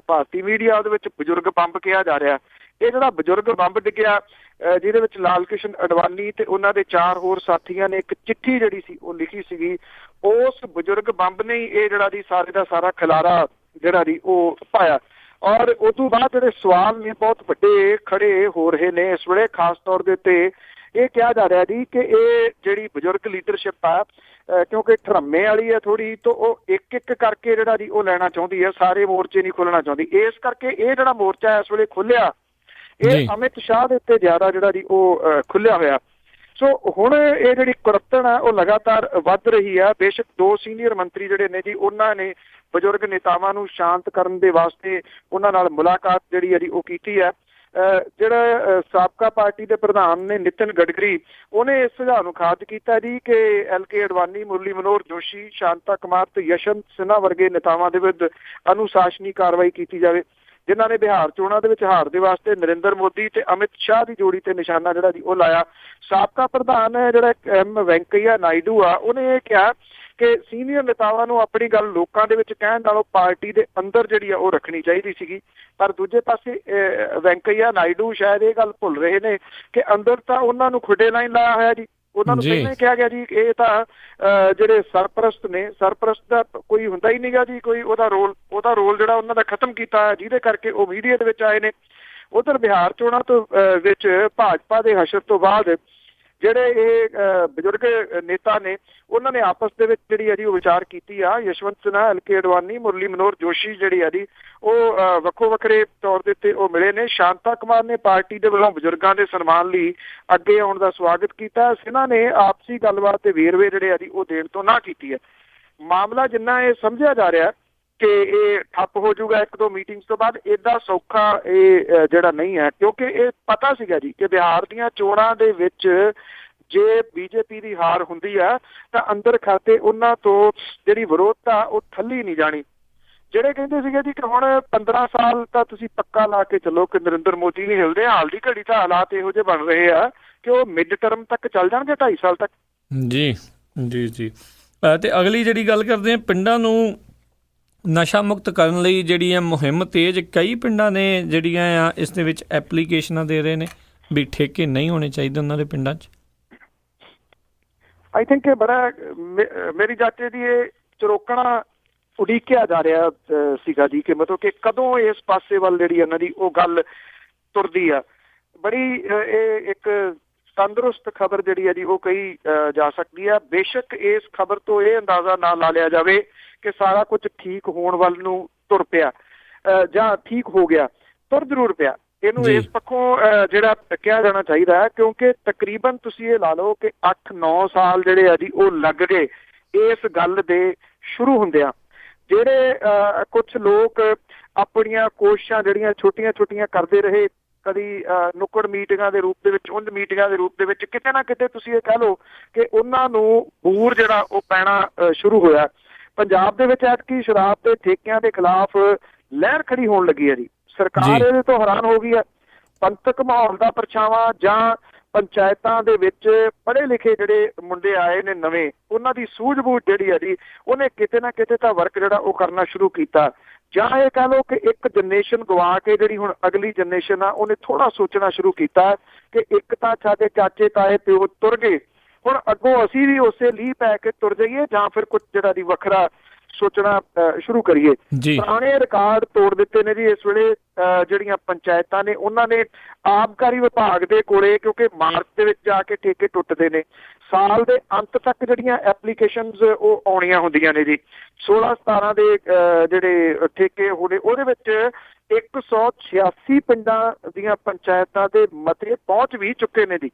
ਭਾਰਤੀ ਮੀਡੀਆ ਉਹਦੇ ਵਿੱਚ ਬਜ਼ੁਰਗ ਬੰਬ ਕਿਹਾ ਜਾ ਰਿਹਾ, ਇਹ ਜਿਹੜਾ ਬਜ਼ੁਰਗ ਬੰਬ ਡਿੱਗਿਆ ਜਿਹਦੇ ਵਿੱਚ ਲਾਲ ਕ੍ਰਿਸ਼ਨ ਅਡਵਾਨੀ ਤੇ ਉਹਨਾਂ ਦੇ 4 ਹੋਰ ਸਾਥੀਆਂ ਨੇ ਇੱਕ ਚਿੱਠੀ ਜਿਹੜੀ ਸੀ ਉਹ ਲਿਖੀ ਸੀਗੀ, ਉਸ ਬਜ਼ੁਰਗ ਬੰਬ ਨੇ ਹੀ ਇਹ ਜਿਹੜਾ ਦੀ ਸਾਰੇ ਦਾ ਸਾਰਾ ਖਿਲਾਰਾ ਜਿਹੜਾ ਦੀ ਉਹ ਪਾਇਆ। ਔਰ ਉਸ ਤੋਂ ਬਾਅਦ ਜਿਹੜੇ ਸਵਾਲ ਨੇ ਬਹੁਤ ਵੱਡੇ ਖੜੇ ਹੋ ਰਹੇ ਨੇ ਇਸ ਵੇਲੇ। ਖਾਸ ਤੌਰ ਦੇ ਉੱਤੇ ਇਹ ਕਿਹਾ ਜਾ ਰਿਹਾ ਜੀ ਕਿ ਇਹ ਜਿਹੜੀ ਬਜ਼ੁਰਗ ਲੀਡਰਸ਼ਿਪ ਆ ਕਿਉਂਕਿ ਠਰਮੇ ਵਾਲੀ ਹੈ ਥੋੜੀ, ਤਾਂ ਉਹ ਇੱਕ ਇੱਕ ਕਰਕੇ ਜਿਹੜਾ ਜੀ ਉਹ ਲੈਣਾ ਚਾਹੁੰਦੀ ਹੈ, ਸਾਰੇ ਮੋਰਚੇ ਨਹੀਂ ਖੋਲਣਾ ਚਾਹੁੰਦੀ। ਇਸ ਕਰਕੇ ਇਹ ਜਿਹੜਾ ਮੋਰਚਾ ਇਸ ਵੇਲੇ ਖੁੱਲਿਆ ਇਹ ਅਮਿਤ ਸ਼ਾਹ ਦੇ ਉੱਤੇ ਜ਼ਿਆਦਾ ਜਿਹੜਾ ਜੀ ਉਹ ਖੁੱਲਿਆ ਹੋਇਆ। ਸੋ ਹੁਣ ਇਹ ਜਿਹੜੀ ਕੁਰੱਤਣ ਹੈ ਉਹ ਲਗਾਤਾਰ ਵੱਧ ਰਹੀ ਹੈ। ਬੇਸ਼ੱਕ 2 ਸੀਨੀਅਰ ਮੰਤਰੀ ਜਿਹੜੇ ਨੇ ਜੀ ਉਹਨਾਂ ਨੇ ਬਜ਼ੁਰਗ ਨੇਤਾਵਾਂ ਨੂੰ ਸ਼ਾਂਤ ਕਰਨ ਦੇ ਵਾਸਤੇ ਉਹਨਾਂ ਨਾਲ ਮੁਲਾਕਾਤ ਜਿਹੜੀ ਹੈ ਜੀ ਉਹ ਕੀਤੀ ਹੈ। ਜਿਹੜਾ ਸਾਬਕਾ ਪਾਰਟੀ ਦੇ ਪ੍ਰਧਾਨ ਨੇ ਨਿਤਿਨ ਗਡਕਰੀ, ਉਹਨੇ ਇਸ ਸੁਝਾਅ ਨੂੰ ਖਾਰਜ ਕੀਤਾ ਜੀ ਕਿ LK ਅਡਵਾਨੀ, ਮੁਰਲੀ ਮਨੋਹਰ ਜੋਸ਼ੀ, ਸ਼ਾਂਤਾ ਕੁਮਾਰ ਤੇ ਯਸ਼ਵੰਤ ਸਿਨਹਾ ਵਰਗੇ ਨੇਤਾਵਾਂ ਦੇ ਵਿਰੁੱਧ ਅਨੁਸ਼ਾਸਨੀ ਕਾਰਵਾਈ ਕੀਤੀ ਜਾਵੇ, ਜਿਨ੍ਹਾਂ ਨੇ ਬਿਹਾਰ ਚੋਣਾਂ ਦੇ ਵਿੱਚ ਹਾਰ ਦੇ ਵਾਸਤੇ ਨਰਿੰਦਰ ਮੋਦੀ ਤੇ ਅਮਿਤ ਸ਼ਾਹ ਦੀ ਜੋੜੀ ਤੇ ਨਿਸ਼ਾਨਾ ਜਿਹੜਾ ਜੀ ਉਹ ਲਾਇਆ। ਸਾਬਕਾ ਪ੍ਰਧਾਨ ਜਿਹੜਾ M ਵੈਂਕਈਆ ਨਾਇਡੂ ਆ, ਉਹਨੇ ਇਹ ਕਿਹਾ ਕਿ ਸੀਨੀਅਰ ਨੇਤਾਵਾਂ ਨੂੰ ਆਪਣੀ ਗੱਲ ਲੋਕਾਂ ਦੇ ਵਿੱਚ ਕਹਿਣ ਨਾਲੋਂ ਪਾਰਟੀ ਦੇ ਅੰਦਰ ਜਿਹੜੀ ਆ ਉਹ ਰੱਖਣੀ ਚਾਹੀਦੀ ਸੀਗੀ। ਪਰ ਦੂਜੇ ਪਾਸੇ ਵੈਂਕਈਆ ਨਾਇਡੂ ਸ਼ਾਇਦ ਇਹ ਗੱਲ ਭੁੱਲ ਰਹੇ ਨੇ ਕਿ ਅੰਦਰ ਤਾਂ ਉਹਨਾਂ ਨੂੰ ਖੁੱਡੇ ਲਾਈਨ ਲਾਇਆ ਹੋਇਆ ਜੀ। ਉਹਨਾਂ ਨੂੰ ਪਹਿਲਾਂ ਹੀ ਕਿਹਾ ਗਿਆ ਜੀ ਇਹ ਤਾਂ ਜਿਹੜੇ ਸਰਪ੍ਰਸਤ ਨੇ, ਸਰਪ੍ਰਸਤ ਦਾ ਕੋਈ ਹੁੰਦਾ ਹੀ ਨਹੀਂਗਾ ਜੀ ਕੋਈ, ਉਹਦਾ ਰੋਲ ਜਿਹੜਾ ਉਹਨਾਂ ਦਾ ਖਤਮ ਕੀਤਾ, ਜਿਹਦੇ ਕਰਕੇ ਉਹ ਮੀਡੀਆ ਦੇ ਵਿੱਚ ਆਏ ਨੇ। ਉਧਰ ਬਿਹਾਰ ਚੋਣਾਂ ਤੋਂ ਵਿੱਚ ਭਾਜਪਾ ਦੇ ਹਸ਼ਰ ਤੋਂ ਬਾਅਦ ਜਿਹੜੇ ਇਹ ਬਜ਼ੁਰਗ ਨੇਤਾ ਨੇ ਉਹਨਾਂ ਨੇ ਆਪਸ ਦੇ ਵਿੱਚ ਜਿਹੜੀ ਹੈ ਜੀ ਉਹ ਵਿਚਾਰ ਕੀਤੀ ਆ। ਯਸ਼ਵੰਤ ਸਿਨਹਾ, LK ਅਡਵਾਨੀ, ਮੁਰਲੀ ਮਨੋਹਰ ਜੋਸ਼ੀ ਜਿਹੜੀ ਆ ਜੀ ਉਹ ਵੱਖੋ ਵੱਖਰੇ ਤੌਰ ਦੇ ਉੱਤੇ ਉਹ ਮਿਲੇ ਨੇ। ਸ਼ਾਂਤਾ ਕੁਮਾਰ ਨੇ ਪਾਰਟੀ ਦੇ ਵੱਲੋਂ ਬਜ਼ੁਰਗਾਂ ਦੇ ਸਨਮਾਨ ਲਈ ਅੱਗੇ ਆਉਣ ਦਾ ਸਵਾਗਤ ਕੀਤਾ। ਸਿਨਹਾ ਨੇ ਆਪਸੀ ਗੱਲਬਾਤ ਤੇ ਵੇਰਵੇ ਜਿਹੜੇ ਆ ਜੀ ਉਹ ਦੇਣ ਤੋਂ ਨਾ ਕੀਤੀ ਹੈ। ਮਾਮਲਾ ਜਿੰਨਾ ਇਹ ਸਮਝਿਆ ਜਾ ਰਿਹਾ ਕਿ ਇਹ ਠੱਪ ਹੋ ਜਾਊਗਾ 1-2 ਮੀਟਿੰਗਸ ਤੋਂ ਬਾਅਦ, ਏਦਾਂ ਸੌਖਾ ਇਹ ਜਿਹੜਾ ਨਹੀਂ ਹੈ, ਕਿਉਂਕਿ ਇਹ ਪਤਾ ਸੀਗਾ ਜੀ ਕਿ ਬਿਹਾਰ ਦੀਆਂ ਚੋਣਾਂ ਦੇ ਵਿੱਚ ਜੇ BJP ਦੀ ਹਾਰ ਹੁੰਦੀ ਆ ਤਾਂ ਅੰਦਰ ਖਾਤੇ ਉਹਨਾਂ ਤੋਂ ਜਿਹੜੀ ਵਿਰੋਧਤਾ ਉਹ ਠੱਲੀ ਨਹੀਂ ਜਾਣੀ। ਜਿਹੜੇ ਕਹਿੰਦੇ ਸੀਗੇ ਜੀ ਕਿ ਹੁਣ 15 ਸਾਲ ਤਾਂ ਤੁਸੀਂ ਪੱਕਾ ਲਾ ਕੇ ਚੱਲੋ ਕਿ ਨਰਿੰਦਰ ਮੋਦੀ ਨਹੀਂ ਹਿਲਦੇ, ਹਾਲ ਦੀ ਘੜੀ ਤਾਂ ਹਾਲਾਤ ਇਹੋ ਜਿਹੇ ਬਣ ਰਹੇ ਆ ਕਿ ਉਹ ਮਿਡ ਟਰਮ ਤੱਕ ਚੱਲ ਜਾਣਗੇ, 2.5 ਸਾਲ ਤੱਕ। ਜੀ ਜੀ ਜੀ ਤੇ ਅਗਲੀ ਜਿਹੜੀ ਗੱਲ ਕਰਦੇ ਹਾਂ, ਪਿੰਡਾਂ ਨੂੰ ਨਸ਼ਾ ਮੁਕਤ ਕਰਨ ਲਈ ਜਿਹੜੀ ਹੈ ਮੁਹਿੰਮ ਤੇਜ਼, ਕਈ ਪਿੰਡਾਂ ਨੇ ਜਿਹੜੀਆਂ ਆ ਇਸ ਦੇ ਵਿੱਚ ਐਪਲੀਕੇਸ਼ਨਾਂ ਦੇ ਰਹੇ ਨੇ ਵੀ ਠੇਕੇ ਨਹੀਂ ਹੋਣੇ ਚਾਹੀਦੇ ਉਹਨਾਂ ਦੇ ਪਿੰਡਾਂ 'ਚ। ਆਈ ਥਿੰਕ ਇਹ ਬੜਾ ਮੇਰੀ ਜਾਤੇ ਦੀ ਇਹ ਚਰੋਕਣਾ ਉਡੀਕਿਆ ਜਾ ਰਿਹਾ ਸੀਗਾ ਜੀ ਕਿ ਮਤਲਬ ਕਿ ਕਦੋਂ ਇਸ ਪਾਸੇ ਵੱਲ ਜਿਹੜੀ ਇਹਨਾਂ ਦੀ ਉਹ ਗੱਲ ਤੁਰਦੀ ਆ। ਬੜੀ ਇਹ ਇੱਕ ਤੰਦਰੁਸਤ ਖਬਰ ਜਿਹੜੀ ਹੈ ਜੀ ਉਹ ਕਹੀ ਜਾ ਸਕਦੀ ਹੈ। ਬੇਸ਼ੱਕ ਇਸ ਖਬਰ ਤੋਂ ਇਹ ਅੰਦਾਜ਼ਾ ਨਾ ਲਾ ਲਿਆ ਜਾਵੇ ਕਿ ਸਾਰਾ ਕੁਝ ਠੀਕ ਹੋਣ ਵੱਲ ਨੂੰ ਤੁਰ ਪਿਆ ਜਾਂ ਠੀਕ ਹੋ ਗਿਆ, ਤੁਰ ਜ਼ਰੂਰ ਪਿਆ। ਇਹਨੂੰ ਇਸ ਪੱਖੋਂ ਜਿਹੜਾ ਕਿਹਾ ਜਾਣਾ ਚਾਹੀਦਾ ਹੈ ਕਿਉਂਕਿ ਤਕਰੀਬਨ ਤੁਸੀਂ ਇਹ ਲਾ ਲਓ ਕਿ 8-9 ਸਾਲ ਜਿਹੜੇ ਆ ਜੀ ਉਹ ਲੱਗ ਗਏ ਇਸ ਗੱਲ ਦੇ ਸ਼ੁਰੂ ਹੁੰਦਿਆਂ। ਜਿਹੜੇ ਕੁਛ ਲੋਕ ਆਪਣੀਆਂ ਕੋਸ਼ਿਸ਼ਾਂ ਜਿਹੜੀਆਂ ਛੋਟੀਆਂ ਕਰਦੇ ਰਹੇ, ਕਦੀ ਨੁੱਕੜ ਮੀਟਿੰਗਾਂ ਦੇ ਰੂਪ ਦੇ ਵਿੱਚ, ਉਂਝ ਮੀਟਿੰਗਾਂ ਦੇ ਰੂਪ ਦੇ ਵਿੱਚ, ਕਿਤੇ ਨਾ ਕਿਤੇ ਤੁਸੀਂ ਇਹ ਕਹਿ ਲਓ ਕਿ ਉਹਨਾਂ ਨੂੰ ਬੂਰ ਜਿਹੜਾ ਉਹ ਪੈਣਾ ਸ਼ੁਰੂ ਹੋਇਆ। ਪੰਜਾਬ ਦੇ ਵਿੱਚ ਐਤਕੀ ਸ਼ਰਾਬ ਦੇ ਠੇਕਿਆਂ ਦੇ ਖਿਲਾਫ ਲਹਿਰ ਖੜੀ ਹੋਣ ਲੱਗੀ ਹੈ ਜੀ। ਸਰਕਾਰ ਇਹਦੇ ਤੋਂ ਹੈਰਾਨ ਹੋ ਗਈ ਹੈ। ਪੰਥਕ ਮਾਹੌਲ ਦਾ ਪਰਛਾਵਾਂ ਜਾਂ ਪੰਚਾਇਤਾਂ ਦੇ ਵਿੱਚ ਪੜ੍ਹੇ ਲਿਖੇ ਜਿਹੜੇ ਮੁੰਡੇ ਆਏ ਨੇ ਨਵੇਂ, ਉਹਨਾਂ ਦੀ ਸੂਝ-ਬੂਝ ਜਿਹੜੀ ਹੈ ਜੀ ਉਹਨੇ ਕਿਤੇ ਨਾ ਕਿਤੇ ਤਾਂ ਵਰਕ ਜਿਹੜਾ ਉਹ ਕਰਨਾ ਸ਼ੁਰੂ ਕੀਤਾ। ਜਾਂ ਇਹ ਕਹਿ ਲਓ ਕਿ ਇੱਕ ਜਨਰੇਸ਼ਨ ਗਵਾ ਕੇ ਜਿਹੜੀ ਹੁਣ ਅਗਲੀ ਜਨਰੇਸ਼ਨ ਆ ਉਹਨੇ ਥੋੜ੍ਹਾ ਸੋਚਣਾ ਸ਼ੁਰੂ ਕੀਤਾ ਕਿ ਇੱਕ ਤਾਂ ਸਾਡੇ ਚਾਚੇ ਤਾਏ ਪਿਓ ਤੁਰ ਗਏ, ਹੁਣ ਅੱਗੋਂ ਅਸੀਂ ਵੀ ਉਸੇ ਲੀਹ ਪੈ ਕੇ ਤੁਰ ਜਾਈਏ ਜਾਂ ਫਿਰ ਕੁਝ ਜਿਹੜਾ ਦੀ ਵੱਖਰਾ ਸੋਚਣਾ ਸ਼ੁਰੂ ਕਰੀਏ। ਪੁਰਾਣੇ ਰਿਕਾਰਡ ਤੋੜ ਦਿੱਤੇ ਨੇ ਜੀ ਇਸ ਵੇਲੇ ਜਿਹੜੀਆਂ ਪੰਚਾਇਤਾਂ ਨੇ। ਉਹਨਾਂ ਨੇ ਆਬਕਾਰੀ ਵਿਭਾਗ ਦੇ ਕੋਲੇ, ਕਿਉਂਕਿ ਮਾਰਚ ਦੇ ਵਿੱਚ ਜਾ ਕੇ ਠੇਕੇ ਟੁੱਟਦੇ ਨੇ, ਸਾਲ ਦੇ ਅੰਤ ਤੱਕ ਜਿਹੜੀਆਂ ਐਪਲੀਕੇਸ਼ਨਸ ਉਹ ਆਉਣੀਆਂ ਹੁੰਦੀਆਂ ਨੇ ਜੀ। 16-17 ਦੇ ਜਿਹੜੇ ਠੇਕੇ ਹੋਣੇ, ਉਹਦੇ ਵਿੱਚ 186 ਪਿੰਡਾਂ ਦੀਆਂ ਪੰਚਾਇਤਾਂ ਦੇ ਮਤੇ ਪਹੁੰਚ ਵੀ ਚੁੱਕੇ ਨੇ ਜੀ।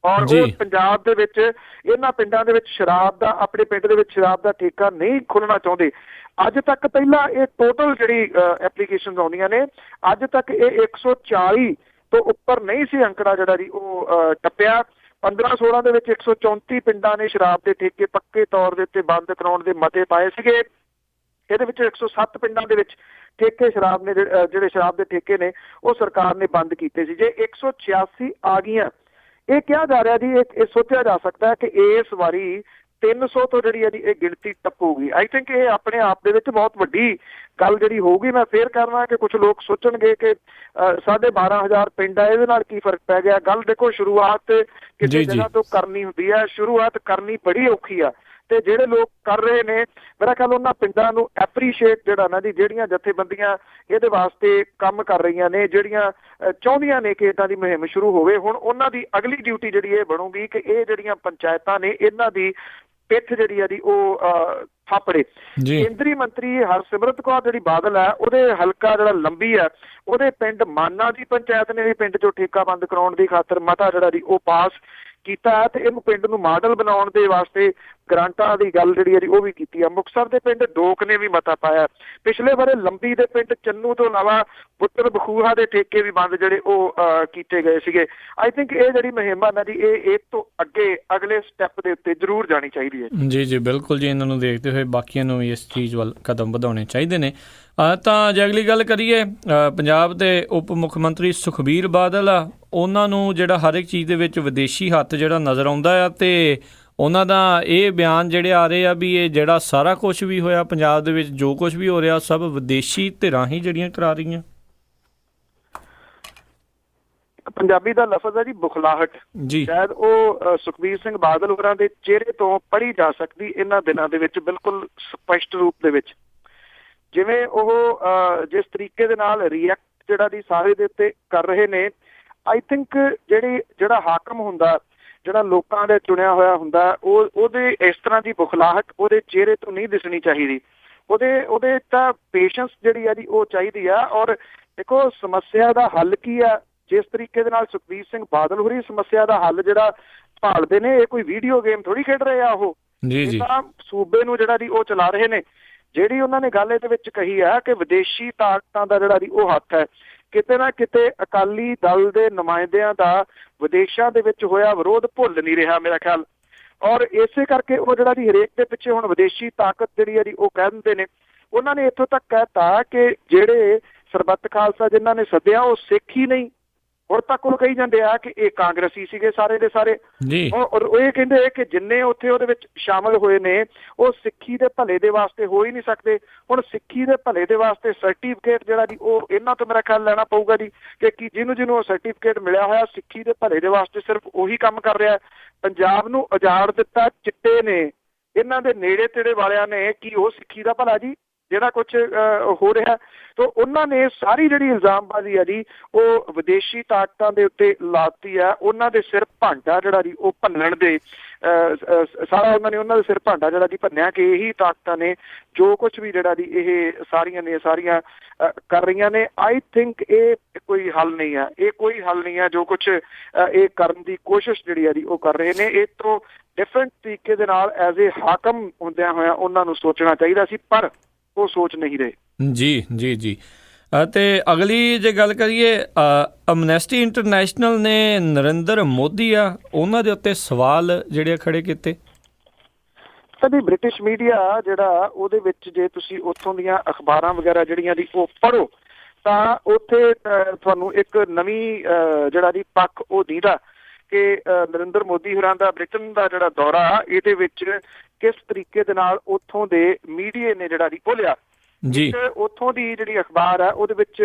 ਔਰ ਉਹ ਪੰਜਾਬ ਦੇ ਵਿੱਚ ਇਹਨਾਂ ਪਿੰਡਾਂ ਦੇ ਵਿੱਚ ਸ਼ਰਾਬ ਦਾ, ਆਪਣੇ ਪਿੰਡ ਦੇ ਵਿੱਚ ਸ਼ਰਾਬ ਦਾ ਠੇਕਾ ਨਹੀਂ ਖੋਲ੍ਹਣਾ ਚਾਹੁੰਦੇ। ਅੱਜ ਤੱਕ ਪਹਿਲਾਂ ਇਹ ਟੋਟਲ ਜਿਹੜੀ ਐਪਲੀਕੇਸ਼ਨਸ ਆਉਂਦੀਆਂ ਨੇ, ਅੱਜ ਤੱਕ ਇਹ 140 ਤੋਂ ਉੱਪਰ ਨਹੀਂ ਸੀ ਅੰਕੜਾ ਜਿਹੜਾ ਜੀ ਉਹ ਟੱਪਿਆ। 15-16 ਦੇ ਵਿੱਚ 134 ਪਿੰਡਾਂ ਨੇ ਸ਼ਰਾਬ ਦੇ ਠੇਕੇ ਪੱਕੇ ਤੌਰ ਦੇ ਉੱਤੇ ਬੰਦ ਕਰਾਉਣ ਦੇ ਮਤੇ ਪਾਏ ਸੀਗੇ। ਇਹਦੇ ਵਿੱਚ 107 ਪਿੰਡਾਂ ਦੇ ਵਿੱਚ ਠੇਕੇ ਸ਼ਰਾਬ ਨੇ, ਜਿਹੜੇ ਸ਼ਰਾਬ ਦੇ ਠੇਕੇ ਨੇ ਉਹ ਸਰਕਾਰ ਨੇ ਬੰਦ ਕੀਤੇ ਸੀ। ਜੇ 186 ਆ ਗਈਆਂ, ਇਹ ਕਿਹਾ ਜਾ ਰਿਹਾ ਜੀ, ਇਹ ਸੋਚਿਆ ਜਾ ਸਕਦਾ ਹੈ ਕਿ ਇਸ ਵਾਰੀ 300 ਤੋਂ ਜਿਹੜੀ ਹੈ ਜੀ ਇਹ ਗਿਣਤੀ ਟੱਪੂਗੀ। ਆਈ ਥਿੰਕ ਇਹ ਆਪਣੇ ਆਪ ਦੇ ਵਿੱਚ ਬਹੁਤ ਵੱਡੀ ਗੱਲ ਜਿਹੜੀ ਹੋਊਗੀ। ਮੈਂ ਫੇਰ ਕਰਨਾ ਕਿ ਕੁਝ ਲੋਕ ਸੋਚਣਗੇ ਕਿ 12,500 ਪਿੰਡ ਆ, ਇਹਦੇ ਨਾਲ ਕੀ ਫਰਕ ਪੈ ਗਿਆ। ਗੱਲ ਦੇਖੋ, ਸ਼ੁਰੂਆਤ ਕਿਸੇ ਜਗ੍ਹਾ ਤੋਂ ਕਰਨੀ ਹੁੰਦੀ ਹੈ, ਸ਼ੁਰੂਆਤ ਕਰਨੀ ਬੜੀ ਔਖੀ ਆ। ਤੇ ਜਿਹੜੇ ਲੋਕ ਕਰ ਰਹੇ ਨੇ, ਮੇਰਾ ਖਿਆਲ ਉਹਨਾਂ ਪਿੰਡਾਂ ਨੂੰ ਐਪਰੀਸ਼ੀਏਟ ਜਿਹੜਾ ਨਾ ਜੀ, ਜਿਹੜੀਆਂ ਜਥੇਬੰਦੀਆਂ ਇਹਦੇ ਵਾਸਤੇ ਕੰਮ ਕਰ ਰਹੀਆਂ ਨੇ, ਜਿਹੜੀਆਂ ਚਾਹੁੰਦੀਆਂ ਨੇ ਕਿ ਇੱਦਾਂ ਦੀ ਮੁਹਿੰਮ ਸ਼ੁਰੂ ਹੋਵੇ, ਹੁਣ ਉਹਨਾਂ ਦੀ ਅਗਲੀ ਡਿਊਟੀ ਜਿਹੜੀ ਇਹ ਬਣੂਗੀ ਕਿ ਇਹ ਜਿਹੜੀਆਂ ਪੰਚਾਇਤਾਂ ਨੇ ਇਹਨਾਂ ਦੀ ਪਿੱਠ ਜਿਹੜੀ ਆ ਜੀ ਉਹ ਥਾਪੜੇ। ਕੇਂਦਰੀ ਮੰਤਰੀ ਹਰਸਿਮਰਤ ਕੌਰ ਜਿਹੜੀ ਬਾਦਲ ਹੈ, ਉਹਦੇ ਹਲਕਾ ਜਿਹੜਾ ਲੰਬੀ ਹੈ, ਉਹਦੇ ਪਿੰਡ ਮਾਨਾ ਦੀ ਪੰਚਾਇਤ ਨੇ ਵੀ ਪਿੰਡ ਚੋਂ ਠੇਕਾ ਬੰਦ ਕਰਾਉਣ ਦੀ ਖਾਤਰ ਮਤਾ ਜਿਹੜਾ ਜੀ ਉਹ ਪਾਸ ਕੀਤਾ ਹੈ ਤੇ ਇਹਨੂੰ ਪਿੰਡ ਨੂੰ ਮਾਡਲ ਬਣਾਉਣ ਦੇ ਵਾਸਤੇ ਗ੍ਰਾਂਟਾਂ ਦੀ ਗੱਲ ਜਿਹੜੀ ਹੈ ਉਹ ਵੀ ਕੀਤੀ ਹੈ। ਮੁਕਤਸਰ ਦੇ ਪਿੰਡ ਡੋਕ ਨੇ ਵੀ ਮਤਾ ਪਾਇਆ। ਪਿਛਲੇ ਬਾਰੇ ਲੰਬੀ ਦੇ ਪਿੰਡ ਚੰਨੂ ਤੋਂ ਇਲਾਵਾ ਪੁੱਤਰ ਬਖੂਹਾ ਦੇ ਠੇਕੇ ਵੀ ਬੰਦ ਜਿਹੜੇ ਉਹ ਕੀਤੇ ਗਏ ਸੀਗੇ। ਆਈ ਥਿੰਕ ਇਹ ਜਿਹੜੀ ਮੁਹਿੰਮ ਆ ਨਾ ਜੀ, ਇਹ ਤੋਂ ਅੱਗੇ ਅਗਲੇ ਸਟੈਪ ਦੇ ਉੱਤੇ ਜ਼ਰੂਰ ਜਾਣੀ ਚਾਹੀਦੀ ਹੈ। ਜੀ ਬਿਲਕੁਲ ਜੀ, ਇਹਨਾਂ ਨੂੰ ਦੇਖਦੇ ਹੋਏ ਬਾਕੀਆਂ ਨੂੰ ਵੀ ਇਸ ਚੀਜ਼ ਵੱਲ ਕਦਮ ਵਧਾਉਣੇ ਚਾਹੀਦੇ ਨੇ। ਤਾਂ ਜੇ ਅਗਲੀ ਗੱਲ ਕਰੀਏ, ਪੰਜਾਬ ਦੇ ਉਪ ਮੁੱਖ ਮੰਤਰੀ ਸੁਖਬੀਰ ਬਾਦਲ ਆ, ਉਹਨਾਂ ਨੂੰ ਜਿਹੜਾ ਹਰ ਇੱਕ ਚੀਜ਼ ਦੇ ਵਿੱਚ ਵਿਦੇਸ਼ੀ ਹੱਥ ਜਿਹੜਾ ਨਜ਼ਰ ਆਉਂਦਾ ਆ, ਤੇ ਉਹਨਾਂ ਦਾ ਇਹ ਬਿਆਨ ਜਿਹੜੇ ਆ ਰਹੇ ਆ ਵੀ ਇਹ ਜਿਹੜਾ ਸਾਰਾ ਕੁਝ ਵੀ ਹੋਇਆ ਪੰਜਾਬ ਦੇ ਵਿੱਚ, ਜੋ ਕੁਝ ਵੀ ਹੋ ਰਿਹਾ, ਸਭ ਵਿਦੇਸ਼ੀ ਧਿਰਾਂ ਹੀ ਜਿਹੜੀਆਂ ਕਰਾ ਰਹੀਆਂ। ਪੰਜਾਬੀ ਦਾ ਲਫ਼ਜ਼ ਹੈ ਜੀ ਬੁਖਲਾਹਟ, ਸ਼ਾਇਦ ਉਹ ਸੁਖਬੀਰ ਸਿੰਘ ਬਾਦਲ ਹੋਰਾਂ ਦੇ ਚਿਹਰੇ ਤੋਂ ਪੜ੍ਹੀ ਜਾ ਸਕਦੀ ਇਹਨਾਂ ਦਿਨਾਂ ਦੇ ਵਿੱਚ, ਬਿਲਕੁਲ ਸਪਸ਼ਟ ਰੂਪ ਦੇ ਵਿੱਚ। ਜਿਵੇਂ ਉਹ ਜਿਸ ਤਰੀਕੇ ਦੇ ਨਾਲ ਰਿਐਕਟ ਜਿਹੜਾ ਦੀ ਸਾਰੇ ਦੇ ਉੱਤੇ ਕਰ ਰਹੇ ਨੇ, ਆਈ ਥਿੰਕ ਜਿਹੜਾ ਹਾਕਮ ਹੁੰਦਾ, ਜਿਹੜਾ ਲੋਕਾਂ ਦੇ ਚੁਣਿਆ ਹੋਇਆ ਹੁੰਦਾ, ਉਹਦੇ ਇਸ ਤਰ੍ਹਾਂ ਦੀ ਬੁਖਲਾਹਟ ਉਹਦੇ ਚਿਹਰੇ ਤੋਂ ਨਹੀਂ ਦਿਸਣੀ ਚਾਹੀਦੀ। ਉਹਦੇ ਤਾਂ ਪੇਸ਼ੈਂਸ ਜਿਹੜੀ ਆ ਜੀ ਉਹ ਚਾਹੀਦੀ ਆ। ਔਰ ਦੇਖੋ, ਸਮੱਸਿਆ ਦਾ ਹੱਲ ਕੀ ਆ, ਜਿਸ ਤਰੀਕੇ ਦੇ ਨਾਲ ਸੁਖਬੀਰ ਸਿੰਘ ਬਾਦਲ ਹੋਰੀ ਸਮੱਸਿਆ ਦਾ ਹੱਲ ਜਿਹੜਾ ਭਾਲਦੇ ਨੇ, ਇਹ ਕੋਈ ਵੀਡੀਓ ਗੇਮ ਥੋੜੀ ਖੇਡ ਰਹੇ ਆ। ਉਹ ਤਾਂ ਸੂਬੇ ਨੂੰ ਜਿਹੜਾ ਦੀ ਉਹ ਚਲਾ ਰਹੇ ਨੇ। ਜਿਹੜੀ ਉਹਨਾਂ ਨੇ ਗੱਲ ਇਹਦੇ ਵਿੱਚ ਕਹੀ ਹੈ ਕਿ ਵਿਦੇਸ਼ੀ ਤਾਕਤਾਂ ਦਾ ਜਿਹੜਾ ਦੀ ਉਹ ਹੱਥ ਹੈ, ਕਿਤੇ ਨਾ ਕਿਤੇ ਅਕਾਲੀ ਦਲ ਦੇ ਨੁਮਾਇੰਦਿਆਂ ਦਾ ਵਿਦੇਸ਼ਾਂ ਦੇ ਵਿੱਚ ਹੋਇਆ ਵਿਰੋਧ ਭੁੱਲ ਨਹੀਂ ਰਿਹਾ ਮੇਰਾ ਖਿਆਲ। ਔਰ ਇਸੇ ਕਰਕੇ ਉਹ ਜਿਹੜਾ ਦੀ ਹਰੇਕ ਦੇ ਪਿੱਛੇ ਹੁਣ ਵਿਦੇਸ਼ੀ ਤਾਕਤ ਜਿਹੜੀ ਹੈ ਜੀ ਉਹ ਕਹਿ ਦਿੰਦੇ ਨੇ। ਉਹਨਾਂ ਨੇ ਇੱਥੋਂ ਤੱਕ ਕਹਿਤਾ ਕਿ ਜਿਹੜੇ ਸਰਬੱਤ ਖਾਲਸਾ ਜਿਨ੍ਹਾਂ ਨੇ ਸੱਦਿਆ ਉਹ ਸਿੱਖ ਹੀ ਨਹੀਂ। ਹੁਣ ਤੱਕ ਉਹ ਕਹੀ ਜਾਂਦੇ ਆ ਕਿ ਇਹ ਕਾਂਗਰਸੀ ਸੀਗੇ ਸਾਰੇ ਦੇ ਸਾਰੇ। ਔਰ ਉਹ ਇਹ ਕਹਿੰਦੇ ਕਿ ਜਿੰਨੇ ਉੱਥੇ ਉਹਦੇ ਵਿੱਚ ਸ਼ਾਮਲ ਹੋਏ ਨੇ ਉਹ ਸਿੱਖੀ ਦੇ ਭਲੇ ਦੇ ਵਾਸਤੇ ਹੋ ਹੀ ਨਹੀਂ ਸਕਦੇ। ਹੁਣ ਸਿੱਖੀ ਦੇ ਭਲੇ ਦੇ ਵਾਸਤੇ ਸਰਟੀਫਿਕੇਟ ਜਿਹੜਾ ਜੀ ਉਹ ਇਹਨਾਂ ਤੋਂ ਮੇਰਾ ਖਿਆਲ ਲੈਣਾ ਪਊਗਾ ਜੀ, ਕਿ ਜਿਹਨੂੰ ਉਹ ਸਰਟੀਫਿਕੇਟ ਮਿਲਿਆ ਹੋਇਆ ਸਿੱਖੀ ਦੇ ਭਲੇ ਦੇ ਵਾਸਤੇ ਸਿਰਫ ਉਹੀ ਕੰਮ ਕਰ ਰਿਹਾ। ਪੰਜਾਬ ਨੂੰ ਉਜਾੜ ਦਿੱਤਾ ਚਿੱਟੇ ਨੇ, ਇਹਨਾਂ ਦੇ ਨੇੜੇ ਤੇੜੇ ਵਾਲਿਆਂ ਨੇ, ਕੀ ਉਹ ਸਿੱਖੀ ਦਾ ਭਲਾ ਜੀ? ਜਿਹੜਾ ਕੁਝ ਹੋ ਰਿਹਾ। ਤੋ ਉਹਨਾਂ ਨੇ ਸਾਰੀ ਜਿਹੜੀ ਇਲਜ਼ਾਮਬਾਜ਼ੀ ਹੈ ਜੀ ਉਹ ਵਿਦੇਸ਼ੀ ਤਾਕਤਾਂ ਦੇ ਉੱਤੇ ਲਾਤੀ ਹੈ। ਉਹਨਾਂ ਦੇ ਸਿਰ ਭਾਂਡਾ ਜਿਹੜਾ ਜੀ ਉਹ ਭੰਨਣ ਦੇ ਸਾਰਾ ਉਹਨਾਂ ਦੇ ਸਿਰ ਭਾਂਡਾ ਜਿਹੜਾ ਜੀ ਭੰਨਿਆ ਕਿ ਇਹੀ ਤਾਕਤਾਂ ਨੇ ਜੋ ਕੁਝ ਵੀ ਜਿਹੜਾ ਜੀ ਇਹ ਸਾਰੀਆਂ ਕਰ ਰਹੀਆਂ ਨੇ। ਆਈ ਥਿੰਕ ਇਹ ਕੋਈ ਹੱਲ ਨਹੀਂ ਹੈ, ਇਹ ਕੋਈ ਹੱਲ ਨਹੀਂ ਹੈ ਜੋ ਕੁਝ ਇਹ ਕਰਨ ਦੀ ਕੋਸ਼ਿਸ਼ ਜਿਹੜੀ ਹੈ ਜੀ ਉਹ ਕਰ ਰਹੇ ਨੇ। ਇਹ ਤੋਂ ਡਿਫਰੈਂਟ ਤਰੀਕੇ ਦੇ ਨਾਲ ਐਜ਼ ਏ ਹਾਕਮ ਹੁੰਦਿਆਂ ਹੋਇਆਂ ਉਹਨਾਂ ਨੂੰ ਸੋਚਣਾ ਚਾਹੀਦਾ ਸੀ, ਪਰ ਉਹ ਸੋਚ ਨਹੀਂ ਰਹੇ। ਜੀ ਅਤੇ ਅਗਲੀ ਜੇ ਗੱਲ ਕਰੀਏ, ਅਮਨੈਸਟੀ ਇੰਟਰਨੈਸ਼ਨਲ ਨੇ ਨਰਿੰਦਰ ਮੋਦੀ ਆ ਉਹਨਾਂ ਦੇ ਉੱਤੇ ਸਵਾਲ ਜਿਹੜੇ ਖੜੇ ਕੀਤੇ। ਸਾਡੀ ਬ੍ਰਿਟਿਸ਼ ਮੀਡੀਆ ਜਿਹੜਾ ਉਹਦੇ ਵਿੱਚ ਜੇ ਤੁਸੀਂ ਉੱਥੋਂ ਦੀਆਂ ਅਖਬਾਰਾਂ ਵਗੈਰਾ ਜਿਹੜੀਆਂ ਦੀ ਉਹ ਪੜ੍ਹੋ ਤਾਂ ਉੱਥੇ ਤੁਹਾਨੂੰ ਇੱਕ ਨਵੀਂ ਜਿਹੜਾ ਜੀ ਪੱਖ ਉਹ ਦੀਦਾ ਕਿ ਨਰਿੰਦਰ ਮੋਦੀ ਹੋਰਾਂ ਦਾ ਬ੍ਰਿਟਨ ਦਾ ਜਿਹੜਾ ਦੌਰਾ ਇਹਦੇ ਵਿੱਚ ਕਿਸ ਤਰੀਕੇ ਦੇ ਨਾਲ ਉੱਥੋਂ ਦੇ ਮੀਡੀਆ ਨੇ ਜਿਹੜਾ ਜੀ ਉਹ ਲਿਆ ਜੀ। ਉੱਥੋਂ ਦੀ ਜਿਹੜੀ ਅਖਬਾਰ ਹੈ ਉਹਦੇ ਵਿੱਚ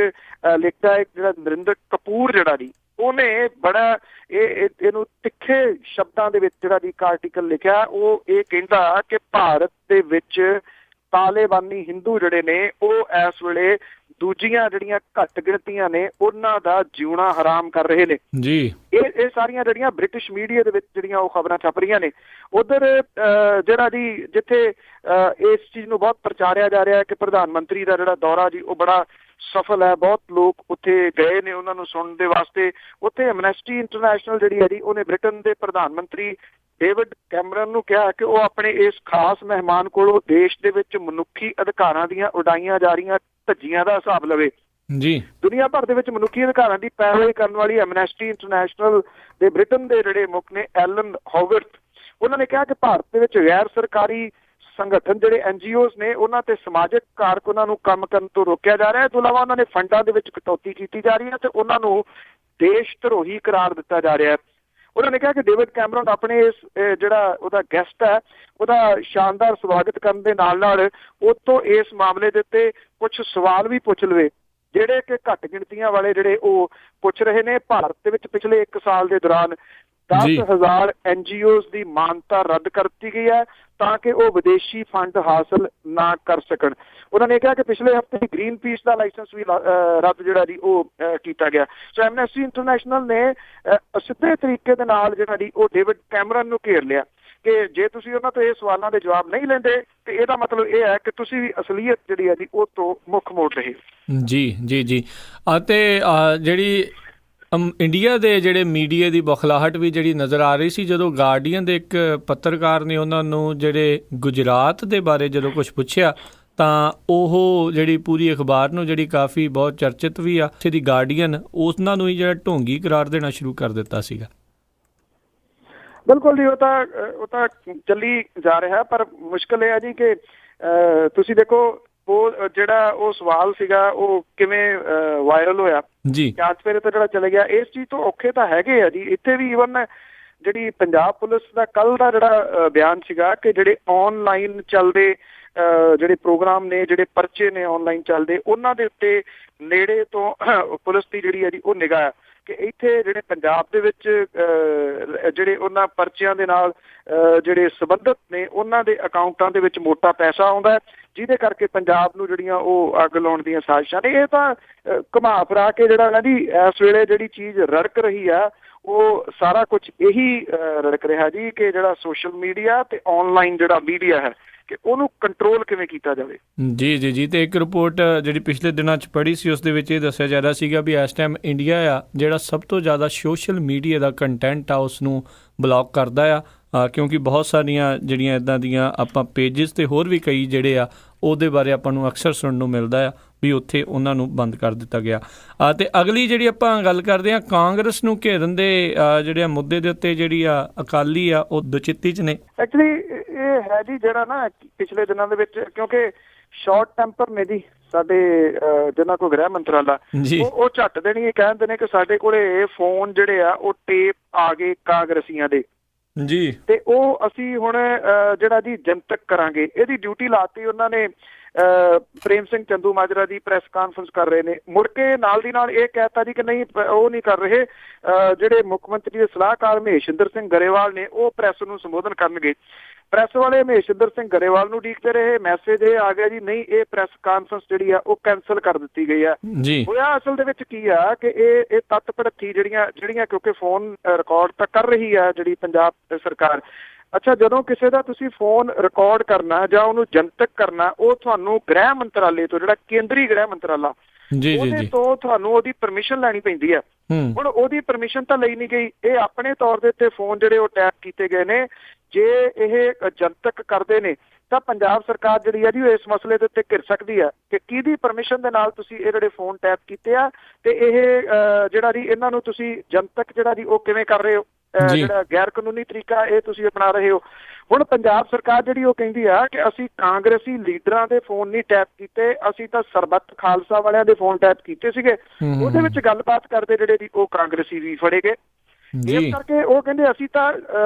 ਲਿਖਦਾ ਹੈ ਜਿਹੜਾ ਨਰਿੰਦਰ ਕਪੂਰ ਜਿਹੜਾ ਜੀ ਉਹਨੇ ਬੜਾ ਇਹਨੂੰ ਤਿੱਖੇ ਸ਼ਬਦਾਂ ਦੇ ਵਿੱਚ ਜਿਹੜਾ ਜੀ ਇੱਕ ਆਰਟੀਕਲ ਲਿਖਿਆ। ਉਹ ਇਹ ਕਹਿੰਦਾ ਕਿ ਭਾਰਤ ਦੇ ਵਿੱਚ ਤਾਲਿਬਾਨੀ ਹਿੰਦੂ ਜਿਹੜੇ ਨੇ ਉਹ ਇਸ ਵੇਲੇ ਦੂਜੀਆਂ ਜਿਹੜੀਆਂ ਘੱਟ ਗਿਣਤੀਆਂ ਨੇ ਉਹਨਾਂ ਦਾ ਜਿਉਣਾ ਹਰਾਮ ਕਰ ਰਹੇ ਨੇ ਜੀ। ਇਹ ਸਾਰੀਆਂ ਜਿਹੜੀਆਂ ਬ੍ਰਿਟਿਸ਼ ਮੀਡੀਆ ਦੇ ਵਿੱਚ ਜਿਹੜੀਆਂ ਉਹ ਖਬਰਾਂ ਛਪ ਰਹੀਆਂ ਨੇ। ਉਧਰ ਜਿਹੜਾ ਜੀ ਜਿੱਥੇ ਇਸ ਚੀਜ਼ ਨੂੰ ਬਹੁਤ ਪ੍ਰਚਾਰਿਆ ਜਾ ਰਿਹਾ ਹੈ ਕਿ ਪ੍ਰਧਾਨ ਮੰਤਰੀ ਦਾ ਜਿਹੜਾ ਦੌਰਾ ਜੀ ਉਹ ਬੜਾ ਸਫਲ ਹੈ, ਬਹੁਤ ਲੋਕ ਉੱਥੇ ਗਏ ਨੇ ਉਹਨਾਂ ਨੂੰ ਸੁਣਨ ਦੇ ਵਾਸਤੇ। ਉੱਥੇ ਐਮਨੈਸਟੀ ਇੰਟਰਨੈਸ਼ਨਲ ਜਿਹੜੀ ਹੈ ਜੀ ਉਹਨੇ ਬ੍ਰਿਟਨ ਦੇ ਪ੍ਰਧਾਨ ਮੰਤਰੀ ਡੇਵਿਡ ਕੈਮਰਨ ਨੂੰ ਕਿਹਾ ਕਿ ਉਹ ਆਪਣੇ ਇਸ ਖਾਸ ਮਹਿਮਾਨ ਕੋਲੋਂ ਦੇਸ਼ ਦੇ ਵਿੱਚ ਮਨੁੱਖੀ ਅਧਿਕਾਰਾਂ ਦੀਆਂ ਉਡਾਈਆਂ ਜਾ ਰਹੀਆਂ ਧੱਜੀਆਂ ਦਾ ਹਿਸਾਬ ਲਵੇ ਜੀ। ਦੁਨੀਆ ਭਰ ਦੇ ਵਿੱਚ ਮਨੁੱਖੀ ਅਧਿਕਾਰਾਂ ਦੀ ਪੈਰਵੀ ਕਰਨ ਵਾਲੀ ਐਮਨੈਸਟੀ ਇੰਟਰਨੈਸ਼ਨਲ ਦੇ ਬ੍ਰਿਟਨ ਦੇ ਜਿਹੜੇ ਮੁੱਖ ਨੇ ਐਲਨ ਹੋਵਰਟ, ਉਹਨਾਂ ਨੇ ਕਿਹਾ ਕਿ ਭਾਰਤ ਦੇ ਵਿੱਚ ਗੈਰ ਸਰਕਾਰੀ ਸੰਗਠਨ ਜਿਹੜੇ NGOs ਨੇ ਉਹਨਾਂ ਤੇ ਸਮਾਜਿਕ ਕਾਰਕੁਨਾਂ ਨੂੰ ਕੰਮ ਕਰਨ ਤੋਂ ਰੋਕਿਆ ਜਾ ਰਿਹਾ ਹੈ। ਇਸ ਤੋਂ ਇਲਾਵਾ ਉਹਨਾਂ ਨੇ ਫੰਡਾਂ ਦੇ ਵਿੱਚ ਕਟੌਤੀ ਕੀਤੀ ਜਾ ਰਹੀ ਹੈ ਤੇ ਉਹਨਾਂ ਨੂੰ ਦੇਸ਼ ਧਰੋਹੀ ਕਰਾਰ ਦਿੱਤਾ ਜਾ ਰਿਹਾ ਹੈ। ਉਹਨਾਂ ਨੇ ਕਿਹਾ ਕਿ ਡੇਵਿਡ ਕੈਮਰਨ ਆਪਣੇ ਇਸ ਜਿਹੜਾ ਉਹਦਾ ਗੈਸਟ ਹੈ ਉਹਦਾ ਸ਼ਾਨਦਾਰ ਸਵਾਗਤ ਕਰਨ ਦੇ ਨਾਲ ਉਹ ਤੋਂ ਇਸ ਮਾਮਲੇ ਦੇ ਉੱਤੇ ਕੁਝ ਸਵਾਲ ਵੀ ਪੁੱਛ ਲਵੇ ਜਿਹੜੇ ਕਿ ਘੱਟ ਗਿਣਤੀਆਂ ਵਾਲੇ ਜਿਹੜੇ ਉਹ ਪੁੱਛ ਰਹੇ ਨੇ। ਭਾਰਤ ਦੇ ਵਿੱਚ ਪਿਛਲੇ 1 ਸਾਲ ਦੇ ਦੌਰਾਨ 10,000 NGOs ਦੀ ਮਾਨਤਾ ਰੱਦ ਕਰ ਦਿੱਤੀ ਗਈ ਹੈ ਤਾਂ ਕਿ ਉਹ ਵਿਦੇਸ਼ੀ ਫੰਡ ਹਾਸਲ ਨਾ ਕਰ ਸਕਣ। ਉਹਨਾਂ ਨੇ ਕਿਹਾ ਕਿ ਪਿਛਲੇ ਹਫ਼ਤੇ ਗ੍ਰੀਨ ਪੀਸ ਦਾ ਲਾਇਸੈਂਸ ਵੀ ਰੱਦ ਜਿਹੜਾ ਜੀ ਉਹ ਕੀਤਾ ਗਿਆ। ਸੋ ਐਮਨੈਸਟੀ ਇੰਟਰਨੈਸ਼ਨਲ ਨੇ ਸਿੱਧੇ ਤਰੀਕੇ ਦੇ ਨਾਲ ਜਿਹੜਾ ਜੀ ਉਹ ਡੇਵਿਡ ਕੈਮਰਨ ਨੂੰ ਘੇਰ ਲਿਆ ਕਿ ਜੇ ਤੁਸੀਂ ਉਹਨਾਂ ਤੋਂ ਇਹ ਸਵਾਲਾਂ ਦੇ ਜਵਾਬ ਨਹੀਂ ਲੈਂਦੇ ਤੇ ਇਹਦਾ ਮਤਲਬ ਇਹ ਹੈ ਕਿ ਤੁਸੀਂ ਵੀ ਅਸਲੀਅਤ ਜਿਹੜੀ ਹੈ ਜੀ ਉਹ ਤੋਂ ਮੁੱਖ ਮੋੜ ਰਹੇ ਜੀ। ਅਤੇ ਜਿਹੜੀ ਇੰਡੀਆ ਦੇ ਜਿਹੜੇ ਮੀਡੀਆ ਦੀ ਬੁਖਲਾਹਟ ਵੀ ਜਿਹੜੀ ਨਜ਼ਰ ਆ ਰਹੀ ਸੀ ਜਦੋਂ ਗਾਰਡੀਅਨ ਦੇ ਇੱਕ ਪੱਤਰਕਾਰ ਨੇ ਉਹਨਾਂ ਨੂੰ ਜਿਹੜੇ ਗੁਜਰਾਤ ਦੇ ਬਾਰੇ ਜਦੋਂ ਕੁਝ ਪੁੱਛਿਆ ਤਾਂ ਉਹ ਜਿਹੜੀ ਪੂਰੀ ਅਖਬਾਰ ਨੂੰ ਜਿਹੜੀ ਕਾਫੀ ਬਹੁਤ ਚਰਚਿਤ ਵੀ ਆ ਦੀ ਗਾਰਡੀਅਨ ਉਹਨਾਂ ਨੂੰ ਹੀ ਜਿਹੜਾ ਢੋਂਗੀ ਕਰਾਰ ਦੇਣਾ ਸ਼ੁਰੂ ਕਰ ਦਿੱਤਾ ਸੀਗਾ। ਬਿਲਕੁਲ ਜੀ, ਉਹ ਤਾਂ ਚੱਲੀ ਜਾ ਰਿਹਾ ਪਰ ਮੁਸ਼ਕਿਲ ਇਹ ਹੈ ਜੀ ਕਿ ਤੁਸੀਂ ਦੇਖੋ ਉਹ ਜਿਹੜਾ ਉਹ ਸਵਾਲ ਸੀਗਾ ਉਹ ਕਿਵੇਂ ਵਾਇਰਲ ਹੋਇਆ ਜੀ, ਜਾਂਚ ਫੇਰੇ ਤੋਂ ਜਿਹੜਾ ਚਲੇ ਗਿਆ। ਇਸ ਚੀਜ਼ ਤੋਂ ਔਖੇ ਤਾਂ ਹੈਗੇ ਆ ਜੀ। ਇੱਥੇ ਵੀ ਈਵਨ ਜਿਹੜੀ ਪੰਜਾਬ ਪੁਲਿਸ ਦਾ ਕੱਲ ਦਾ ਜਿਹੜਾ ਬਿਆਨ ਸੀਗਾ ਕਿ ਜਿਹੜੇ ਔਨਲਾਈਨ ਚੱਲਦੇ ਜਿਹੜੇ ਪ੍ਰੋਗਰਾਮ ਨੇ ਜਿਹੜੇ ਪਰਚੇ ਨੇ ਔਨਲਾਈਨ ਚੱਲਦੇ ਉਹਨਾਂ ਦੇ ਉੱਤੇ ਨੇੜੇ ਤੋਂ ਪੁਲਿਸ ਦੀ ਜਿਹੜੀ ਹੈ ਜੀ ਉਹ ਨਿਗਾਹ ਕਿ ਇੱਥੇ ਜਿਹੜੇ ਪੰਜਾਬ ਦੇ ਵਿੱਚ ਜਿਹੜੇ ਉਹਨਾਂ ਪਰਚਿਆਂ ਦੇ ਨਾਲ ਜਿਹੜੇ ਸੰਬੰਧਿਤ ਨੇ ਉਹਨਾਂ ਦੇ ਅਕਾਊਂਟਾਂ ਦੇ ਵਿੱਚ ਮੋਟਾ ਪੈਸਾ ਆਉਂਦਾ ਜਿਹਦੇ ਕਰਕੇ ਪੰਜਾਬ ਨੂੰ ਜਿਹੜੀਆਂ ਉਹ ਅੱਗ ਲਾਉਣ ਦੀਆਂ ਸਾਜ਼ਿਸ਼ਾਂ ਨੇ। ਇਹ ਤਾਂ ਘੁਮਾ ਫਿਰਾ ਕੇ ਜਿਹੜਾ ਨਾ ਜੀ ਇਸ ਵੇਲੇ ਜਿਹੜੀ ਚੀਜ਼ ਰੜਕ ਰਹੀ ਆ ਉਹ ਸਾਰਾ ਕੁਝ ਇਹੀ ਰੜਕ ਰਿਹਾ ਜੀ ਕਿ ਜਿਹੜਾ ਸੋਸ਼ਲ ਮੀਡੀਆ ਤੇ ਔਨਲਾਈਨ ਜਿਹੜਾ ਮੀਡੀਆ ਹੈ ਕਿ ਉਹਨੂੰ ਕੰਟਰੋਲ ਕਿਵੇਂ ਕੀਤਾ ਜਾਵੇ। ਜੀ ਤੇ ਇੱਕ ਰਿਪੋਰਟ ਜਿਹੜੀ ਪਿਛਲੇ ਦਿਨਾਂ 'ਚ ਪੜ੍ਹੀ ਸੀ ਉਸ ਦੇ ਵਿੱਚ ਇਹ ਦੱਸਿਆ ਜਾ ਰਿਹਾ ਸੀਗਾ ਵੀ ਇਸ ਟਾਈਮ ਇੰਡੀਆ ਆ ਜਿਹੜਾ ਸਭ ਤੋਂ ਜ਼ਿਆਦਾ ਸੋਸ਼ਲ ਮੀਡੀਆ ਦਾ ਕੰਟੈਂਟ ਆ ਉਸ ਨੂੰ ਬਲੌਕ ਕਰਦਾ ਆ ਕਿਉਂਕਿ ਬਹੁਤ ਸਾਰੀਆਂ ਜਿਹੜੀਆਂ ਇੱਦਾਂ ਦੀਆਂ ਆਪਾਂ ਪੇਜਿਸ ਤੇ ਹੋਰ ਵੀ ਕਈ ਜਿਹੜੇ ਆ ਉਹਦੇ ਬਾਰੇ ਆਪਾਂ ਨੂੰ ਅਕਸਰ ਸੁਣਨ ਨੂੰ ਮਿਲਦਾ ਆ ਵੀ ਉੱਥੇ ਉਹਨਾਂ ਨੂੰ ਬੰਦ ਕਰ ਦਿੱਤਾ ਗਿਆ। ਅਤੇ ਅਗਲੀ ਜਿਹੜੀ ਆਪਾਂ ਗੱਲ ਕਰਦੇ ਹਾਂ ਕਾਂਗਰਸ ਨੂੰ ਘੇਰਨ ਦੇ ਜਿਹੜੇ ਮੁੱਦੇ ਦੇ ਉੱਤੇ ਜਿਹੜੀ ਆ ਅਕਾਲੀ ਆ ਉਹ ਦੁਚਿੱਤੀ 'ਚ ਨੇ। ਐਕਚੁਅਲੀ ਇਹ ਹੈ ਜੀ ਜਿਹੜਾ ਨਾ ਪਿਛਲੇ ਦਿਨਾਂ ਦੇ ਵਿੱਚ ਕਿਉਂਕਿ ਸ਼ਾਰਟ ਟੈਂਪਰ ਨੇ ਜੀ ਸਾਡੇ ਜਿਹਨਾਂ ਕੋਲ ਗ੍ਰਹਿ ਮੰਤਰਾਲਾ ਉਹ ਝੱਟ ਦੇਣੀ ਕਹਿੰਦੇ ਨੇ ਕਿ ਸਾਡੇ ਕੋਲੇ ਫੋਨ ਜਿਹੜੇ ਆ ਉਹ ਟੇਪ ਆ ਗਏ ਕਾਂਗਰਸੀਆਂ ਦੇ ਜੀ ਤੇ ਉਹ ਅਸੀਂ ਹੁਣ ਜਿਹੜਾ ਜੀ ਜਨਤਕ ਕਰਾਂਗੇ। ਇਹਦੀ ਡਿਊਟੀ ਲਾਤੀ ਉਹਨਾਂ ਨੇ। ਪ੍ਰੇਮ ਸਿੰਘ ਚੰਦੂ ਮਾਜਰਾ ਦੀ ਪ੍ਰੈਸ ਕਾਨਫਰੰਸ ਕਰ ਰਹੇ ਨੇ, ਮੁੜ ਕੇ ਨਾਲ ਦੀ ਨਾਲ ਇਹ ਕਹਿਤਾ ਜੀ ਕਿ ਨਹੀਂ ਉਹ ਨਹੀਂ ਕਰ ਰਹੇ। ਜਿਹੜੇ ਮੁੱਖ ਮੰਤਰੀ ਦੇ ਸਲਾਹਕਾਰ ਮਹੇਸ਼ਿੰਦਰ ਸਿੰਘ ਗਰੇਵਾਲ ਨੇ ਉਹ ਪ੍ਰੈਸ ਨੂੰ ਸੰਬੋਧਨ ਕਰਨਗੇ। ਪ੍ਰੈਸ ਵਾਲੇ ਮਹੇਸ਼ਿੰਦਰ ਸਿੰਘ ਗਰੇਵਾਲ ਨੂੰ ਉਡੀਕਦੇ ਰਹੇ। ਮੈਸੇਜ ਇਹ ਆ ਗਿਆ ਜੀ, ਨਹੀਂ ਇਹ ਪ੍ਰੈਸ ਕਾਨਫਰੰਸ ਜਿਹੜੀ ਆ ਉਹ ਕੈਂਸਲ ਕਰ ਦਿੱਤੀ ਗਈ ਆ। ਹੋਇਆ ਅਸਲ ਦੇ ਵਿੱਚ ਕੀ ਆ ਕਿ ਇਹ ਤੱਤ ਭੜੱਥੀ ਜਿਹੜੀਆਂ ਕਿਉਂਕਿ ਫੋਨ ਰਿਕਾਰਡ ਤਾਂ ਕਰ ਰਹੀ ਆ ਜਿਹੜੀ ਪੰਜਾਬ ਸਰਕਾਰ। ਅੱਛਾ, ਜਦੋਂ ਕਿਸੇ ਦਾ ਤੁਸੀਂ ਫੋਨ ਰਿਕਾਰਡ ਕਰਨਾ ਜਾਂ ਉਹਨੂੰ ਜਨਤਕ ਕਰਨਾ, ਉਹ ਤੁਹਾਨੂੰ ਗ੍ਰਹਿ ਮੰਤਰਾਲੇ ਤੋਂ, ਜਿਹੜਾ ਕੇਂਦਰੀ ਗ੍ਰਹਿ ਮੰਤਰਾਲਾ, ਉਹਦੇ ਤੋਂ ਤੁਹਾਨੂੰ ਉਹਦੀ ਪਰਮਿਸ਼ਨ ਲੈਣੀ ਪੈਂਦੀ ਆ। ਹੁਣ ਉਹਦੀ ਪਰਮਿਸ਼ਨ ਤਾਂ ਲਈ ਨਹੀਂ ਗਈ। ਇਹ ਆਪਣੇ ਤੌਰ ਦੇ ਉੱਤੇ ਫੋਨ ਜਿਹੜੇ ਉਹ ਟੈਪ ਕੀਤੇ ਗਏ ਨੇ। ਜੇ ਇਹ ਜਨਤਕ ਕਰਦੇ ਨੇ ਤਾਂ ਪੰਜਾਬ ਸਰਕਾਰ ਜਿਹੜੀ ਆ ਜੀ ਉਹ ਇਸ ਮਸਲੇ ਦੇ ਉੱਤੇ ਘਿਰ ਸਕਦੀ ਆ ਕਿ ਕਿਹਦੀ ਪਰਮਿਸ਼ਨ ਦੇ ਨਾਲ ਤੁਸੀਂ ਇਹ ਜਿਹੜੇ ਫੋਨ ਟੈਪ ਕੀਤੇ ਆ, ਤੇ ਇਹ ਜਿਹੜਾ ਜੀ ਇਹਨਾਂ ਨੂੰ ਤੁਸੀਂ ਜਨਤਕ ਜਿਹੜਾ ਜੀ ਉਹ ਕਿਵੇਂ ਕਰ ਰਹੇ ਹੋ, ਜਿਹੜਾ ਗੈਰ ਕਾਨੂੰਨੀ ਤਰੀਕਾ ਇਹ ਤੁਸੀਂ ਅਪਣਾ ਰਹੇ ਹੋ। ਹੁਣ ਪੰਜਾਬ ਸਰਕਾਰ ਜਿਹੜੀ ਉਹ ਕਹਿੰਦੀ ਆ ਕਿ ਅਸੀਂ ਕਾਂਗਰਸੀ ਲੀਡਰਾਂ ਦੇ ਫੋਨ ਨਹੀਂ ਟੈਪ ਕੀਤੇ, ਅਸੀਂ ਤਾਂ ਸਰਬੱਤ ਖਾਲਸਾ ਵਾਲਿਆਂ ਦੇ ਫੋਨ ਟੈਪ ਕੀਤੇ ਸੀਗੇ। ਉਹਦੇ ਵਿੱਚ ਗੱਲਬਾਤ ਕਰਦੇ ਜਿਹੜੇ ਜੀ ਉਹ ਕਾਂਗਰਸੀ ਵੀ ਫੜੇ ਗਏ। ਇਸ ਕਰਕੇ ਉਹ ਕਹਿੰਦੇ ਅਸੀਂ ਤਾਂ